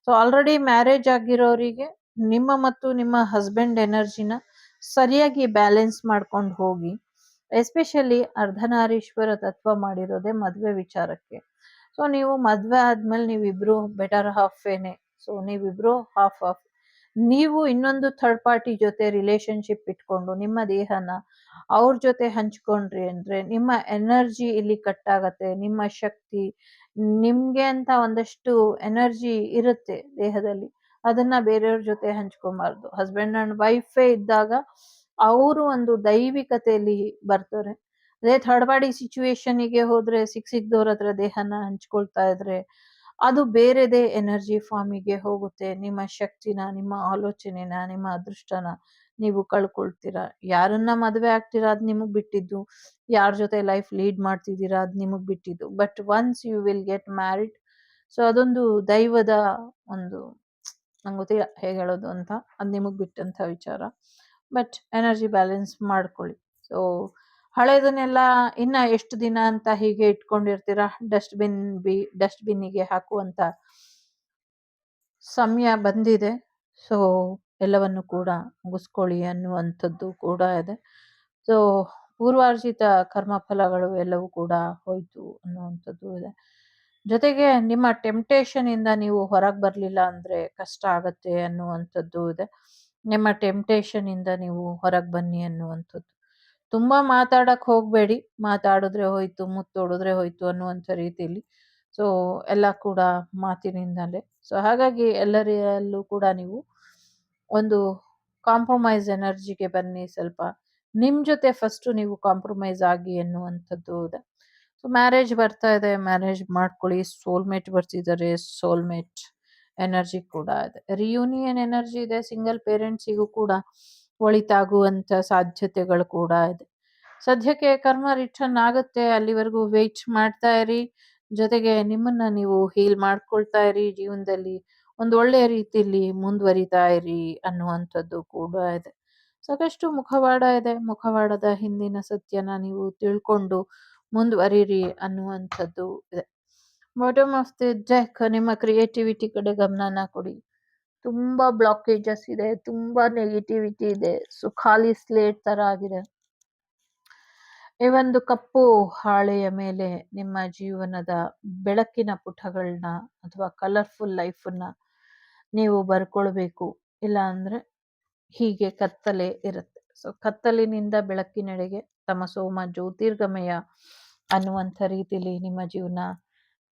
ಸೊ ಆಲ್ರೆಡಿ ಮ್ಯಾರೇಜ್ ಆಗಿರೋರಿಗೆ ನಿಮ್ಮ ಮತ್ತು ನಿಮ್ಮ ಹಸ್ಬೆಂಡ್ ಎನರ್ಜಿನ ಸರಿಯಾಗಿ ಬ್ಯಾಲೆನ್ಸ್ ಮಾಡ್ಕೊಂಡು ಹೋಗಿ. ಎಸ್ಪೆಷಲಿ ಅರ್ಧನಾರೀಶ್ವರ ತತ್ವ ಮಾಡಿರೋದೇ ಮದುವೆ ವಿಚಾರಕ್ಕೆ. ಸೊ ನೀವು ಮದುವೆ ಆದ್ಮೇಲೆ ನೀವಿಬ್ರು ಬೆಟರ್ ಹಾಫ್ ಏನೆ. ಸೊ ನೀವಿಬ್ರು ಹಾಫ್ ಹಾಫ್. ನೀವು ಇನ್ನೊಂದು ಥರ್ಡ್ ಪಾರ್ಟಿ ಜೊತೆ ರಿಲೇಶನ್ಶಿಪ್ ಇಟ್ಕೊಂಡು ನಿಮ್ಮ ದೇಹನ ಅವ್ರ ಜೊತೆ ಹಂಚ್ಕೊಂಡ್ರಿ ಅಂದ್ರೆ ನಿಮ್ಮ ಎನರ್ಜಿ ಇಲ್ಲಿ ಕಟ್ ಆಗತ್ತೆ. ನಿಮ್ಮ ಶಕ್ತಿ, ನಿಮ್ಗೆ ಅಂತ ಒಂದಷ್ಟು ಎನರ್ಜಿ ಇರುತ್ತೆ ದೇಹದಲ್ಲಿ, ಅದನ್ನ ಬೇರೆಯವ್ರ ಜೊತೆ ಹಂಚ್ಕೊಬಾರ್ದು. ಹಸ್ಬೆಂಡ್ ಅಂಡ್ ವೈಫೇ ಇದ್ದಾಗ ಅವರು ಒಂದು ದೈವಿಕತೆಯಲ್ಲಿ ಬರ್ತಾರೆ. ಅದೇ ಥರ್ಡ್ ಪಾರ್ಟಿ ಸಿಚುವೇಶನ್ಗೆ ಹೋದ್ರೆ ಸಿಕ್ದವ್ರ ಹತ್ರ ದೇಹನ ಹಂಚ್ಕೊಳ್ತಾ ಇದ್ರೆ ಅದು ಬೇರೆದೇ ಎನರ್ಜಿ ಫಾರ್ಮಿಗೆ ಹೋಗುತ್ತೆ. ನಿಮ್ಮ ಶಕ್ತಿನ, ನಿಮ್ಮ ಆಲೋಚನೆನ, ನಿಮ್ಮ ಅದೃಷ್ಟನ ನೀವು ಕಳ್ಕೊಳ್ತೀರಾ. ಯಾರನ್ನ ಮದುವೆ ಆಗ್ತೀರಾ ಅದ್ ನಿಮಗ್ ಬಿಟ್ಟಿದ್ದು, ಯಾರ ಜೊತೆ ಲೈಫ್ ಲೀಡ್ ಮಾಡ್ತಿದ್ದೀರಾ ಅದ್ ನಿಮಗ್ ಬಿಟ್ಟಿದ್ದು. But once you will get married, so ಅದೊಂದು ದೈವದ ಒಂದು, ನಂಗೆ ಗೊತ್ತಿಲ್ಲ ಹೇಗೆ ಹೇಳೋದು ಅಂತ, ಅದು ನಿಮಗೆ ಬಿಟ್ಟಂಥ ವಿಚಾರ. ಬಟ್ ಎನರ್ಜಿ ಬ್ಯಾಲೆನ್ಸ್ ಮಾಡ್ಕೊಳ್ಳಿ. ಸೊ ಹಳೇದನ್ನೆಲ್ಲ ಇನ್ನ ಎಷ್ಟು ದಿನ ಅಂತ ಹೀಗೆ ಇಟ್ಕೊಂಡಿರ್ತೀರಾ, ಡಸ್ಟ್ಬಿನ್ನಿಗೆ ಹಾಕುವಂತ ಸಮಯ ಬಂದಿದೆ. ಸೊ ಎಲ್ಲವನ್ನು ಕೂಡ ಮುಗಿಸ್ಕೊಳ್ಳಿ ಅನ್ನುವಂಥದ್ದು ಕೂಡ ಇದೆ. ಸೊ ಪೂರ್ವಾರ್ಜಿತ ಕರ್ಮ ಫಲಗಳು ಎಲ್ಲವೂ ಕೂಡ ಹೋಯ್ತು ಅನ್ನುವಂಥದ್ದು ಇದೆ. ಜೊತೆಗೆ ನಿಮ್ಮ ಟೆಂಪ್ಟೇಷನ್ ಇಂದ ನೀವು ಹೊರಗೆ ಬರಲಿಲ್ಲ ಅಂದ್ರೆ ಕಷ್ಟ ಆಗತ್ತೆ ಅನ್ನುವಂಥದ್ದು ಇದೆ. ನಿಮ್ಮ ಟೆಂಪ್ಟೇಷನ್ ಇಂದ ನೀವು ಹೊರಗೆ ಬನ್ನಿ ಅನ್ನುವಂಥದ್ದು. ತುಂಬಾ ಮಾತಾಡಕ್ ಹೋಗ್ಬೇಡಿ. ಮಾತಾಡಿದ್ರೆ ಹೋಯ್ತು, ಮುತ್ತೊಡಿದ್ರೆ ಹೋಯ್ತು ಅನ್ನುವಂಥ ರೀತಿಯಲ್ಲಿ. ಸೊ ಎಲ್ಲ ಕೂಡ ಮಾತಿನಿಂದಲೇ. ಸೊ ಹಾಗಾಗಿ ಎಲ್ಲರಲ್ಲೂ ಕೂಡ ನೀವು ಒಂದು ಕಾಂಪ್ರಮೈಸ್ ಎನರ್ಜಿಗೆ ಬನ್ನಿ. ಸ್ವಲ್ಪ ನಿಮ್ ಜೊತೆ ಫಸ್ಟ್ ನೀವು ಕಾಂಪ್ರಮೈಸ್ ಆಗಿ ಅನ್ನುವಂಥದ್ದು ಇದೆ. ಸೊ ಮ್ಯಾರೇಜ್ ಬರ್ತಾ ಇದೆ, ಮ್ಯಾರೇಜ್ ಮಾಡ್ಕೊಳ್ಳಿ. ಸೋಲ್ಮೇಟ್ ಬರ್ತಿದ್ದಾರೆ, ಸೋಲ್ಮೇಟ್ ಎನರ್ಜಿ ಕೂಡ ಇದೆ. ರಿಯೂನಿಯನ್ ಎನರ್ಜಿ ಇದೆ. ಸಿಂಗಲ್ ಪೇರೆಂಟ್ಸಿಗೂ ಕೂಡ ಒಳಿತಾಗುವಂತ ಸಾಧ್ಯತೆಗಳು ಕೂಡ ಇದೆ. ಸದ್ಯಕ್ಕೆ ಕರ್ಮ ರಿಟರ್ನ್ ಆಗುತ್ತೆ, ಅಲ್ಲಿವರೆಗೂ ವೇಟ್ ಮಾಡ್ತಾ ಇರಿ. ಜೊತೆಗೆ ನಿಮ್ಮನ್ನ ನೀವು ಹೀಲ್ ಮಾಡ್ಕೊಳ್ತಾ ಇರಿ. ಜೀವನದಲ್ಲಿ ಒಂದು ಒಳ್ಳೆಯ ರೀತಿಯಲ್ಲಿ ಮುಂದುವರಿತಾ ಇರಿ ಅನ್ನುವಂಥದ್ದು ಕೂಡ ಇದೆ. ಸಾಕಷ್ಟು ಮುಖವಾಡ ಇದೆ. ಮುಖವಾಡದ ಹಿಂದಿನ ಸತ್ಯನ ನೀವು ತಿಳ್ಕೊಂಡು ಮುಂದುವರಿರಿ ಅನ್ನುವಂಥದ್ದು ಇದೆ. ಬಾಟಮ್ ಆಫ್ ದಿ ಡೆಕ್, ನಿಮ್ಮ ಕ್ರಿಯೇಟಿವಿಟಿ ಕಡೆ ಗಮನನ ಕೊಡಿ. ತುಂಬಾ ಬ್ಲಾಕೇಜಸ್ ಇದೆ, ತುಂಬಾ ನೆಗೆಟಿವಿಟಿ ಇದೆ. ಸೊ ಖಾಲಿ ಸ್ಲೇಟ್ ತರ ಆಗಿದೆ. ಈ ಒಂದು ಕಪ್ಪು ಹಾಳೆಯ ಮೇಲೆ ನಿಮ್ಮ ಜೀವನದ ಬೆಳಕಿನ ಪುಟಗಳನ್ನ ಅಥವಾ ಕಲರ್ಫುಲ್ ಲೈಫನ್ನ ನೀವು ಬರ್ಕೊಳ್ಬೇಕು. ಇಲ್ಲ ಅಂದ್ರೆ ಹೀಗೆ ಕತ್ತಲೆ ಇರುತ್ತೆ. ಸೊ ಕತ್ತಲಿನಿಂದ ಬೆಳಕಿನೆಡೆಗೆ ತಮಸೋಮ ಜ್ಯೋತಿರ್ಗಮಯ ಅನ್ನುವಂಥ ರೀತಿಲಿ ನಿಮ್ಮ ಜೀವನ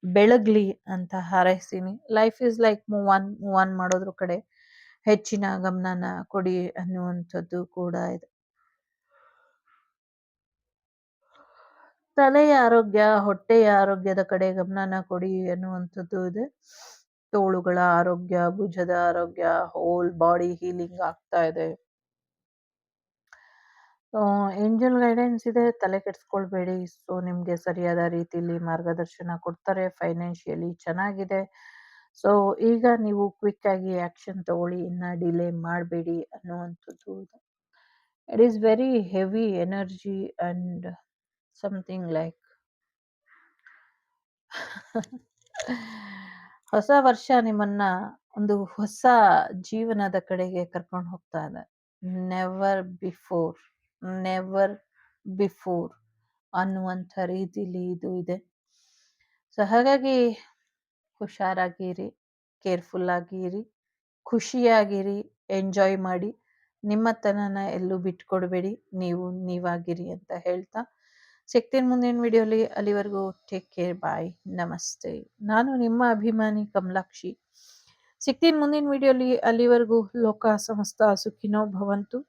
ಬೆಳಗ್ಲಿ ಅಂತ ಹಾರೈಸ್ತೀನಿ. Life is like move on ಮಾಡೋದ್ರ ಕಡೆ ಹೆಚ್ಚಿನ ಗಮನನ ಕೊಡಿ ಅನ್ನುವಂಥದ್ದು ಕೂಡ ಇದೆ. ತಲೆಯ ಆರೋಗ್ಯ, ಹೊಟ್ಟೆಯ ಆರೋಗ್ಯದ ಕಡೆ ಗಮನನ ಕೊಡಿ ಅನ್ನುವಂಥದ್ದು ಇದೆ. ತೋಳುಗಳ ಆರೋಗ್ಯ, ಭುಜದ ಆರೋಗ್ಯ, ಹೋಲ್ ಬಾಡಿ ಹೀಲಿಂಗ್ ಆಗ್ತಾ ಇದೆ. ಏಂಜಲ್ ಗೈಡೆನ್ಸ್ ಇದೆ, ತಲೆ ಕೆಡಿಸ್ಕೊಳ್ಬೇಡಿ. ಸೊ ನಿಮಗೆ ಸರಿಯಾದ ರೀತಿಯಲ್ಲಿ ಮಾರ್ಗದರ್ಶನ ಕೊಡ್ತಾರೆ. ಫೈನಾನ್ಷಿಯಲಿ ಚೆನ್ನಾಗಿದೆ. ಸೊ ಈಗ ನೀವು ಕ್ವಿಕ್ ಆಗಿ ಆಕ್ಷನ್ ತಗೊಳ್ಳಿ, ಇನ್ನ ಡಿಲೇ ಮಾಡಬೇಡಿ ಅನ್ನುವಂಥದ್ದು ಇದೆ. It is very heavy energy and something like ಹೊಸ ವರ್ಷ ನಿಮ್ಮನ್ನ ಒಂದು ಹೊಸ ಜೀವನದ ಕಡೆಗೆ ಕರ್ಕೊಂಡು ಹೋಗ್ತಾ ಇದೆ. ನೆವರ್ ಬಿಫೋರ್, ನೆವರ್ ಬಿಫೋರ್ ಅನ್ನುವಂಥ ರೀತಿಲಿ ಇದು ಇದೆ. ಸೊ ಹಾಗಾಗಿ ಹುಷಾರಾಗಿರಿ, ಕೇರ್ಫುಲ್ ಆಗಿರಿ, ಖುಷಿಯಾಗಿರಿ, ಎಂಜಾಯ್ ಮಾಡಿ. ನಿಮ್ಮತನನ ಎಲ್ಲೂ ಬಿಟ್ಕೊಡ್ಬೇಡಿ, ನೀವು ನೀವಾಗಿರಿ ಅಂತ ಹೇಳ್ತಾ ಸಿಗ್ತೀನಿ ಮುಂದಿನ ವಿಡಿಯೋಲಿ. ಅಲ್ಲಿವರೆಗೂ ಟೇಕ್ ಕೇರ್, ಬಾಯ್, ನಮಸ್ತೆ. ನಾನು ನಿಮ್ಮ ಅಭಿಮಾನಿ ಕಮಲಾಕ್ಷಿ. ಸಿಗ್ತೀನಿ ಮುಂದಿನ ವಿಡಿಯೋಲಿ. ಅಲ್ಲಿವರೆಗೂ ಲೋಕ ಸಮಸ್ತ ಸುಖಿನೋ ಭವಂತು,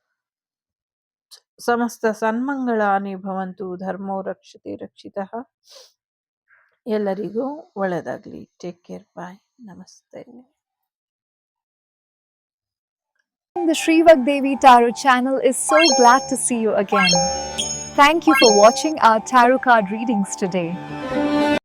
ಸಮಸ್ತ ಸನ್ಮಂಗಳಾನಿ ಭವಂತು, ಧರ್ಮೋ ರಕ್ಷತೆ ರಕ್ಷಿತಃ. ಎಲ್ಲರಿಗೂ ಒಳ್ಳೆಯದಾಗಲಿ. ಟೇಕ್ ಕೇರ್, ಬಾಯ್, ನಮಸ್ತೆ. The Shrivak Devi Tarot channel is so glad to see you again. Thank you for watching our tarot card readings today.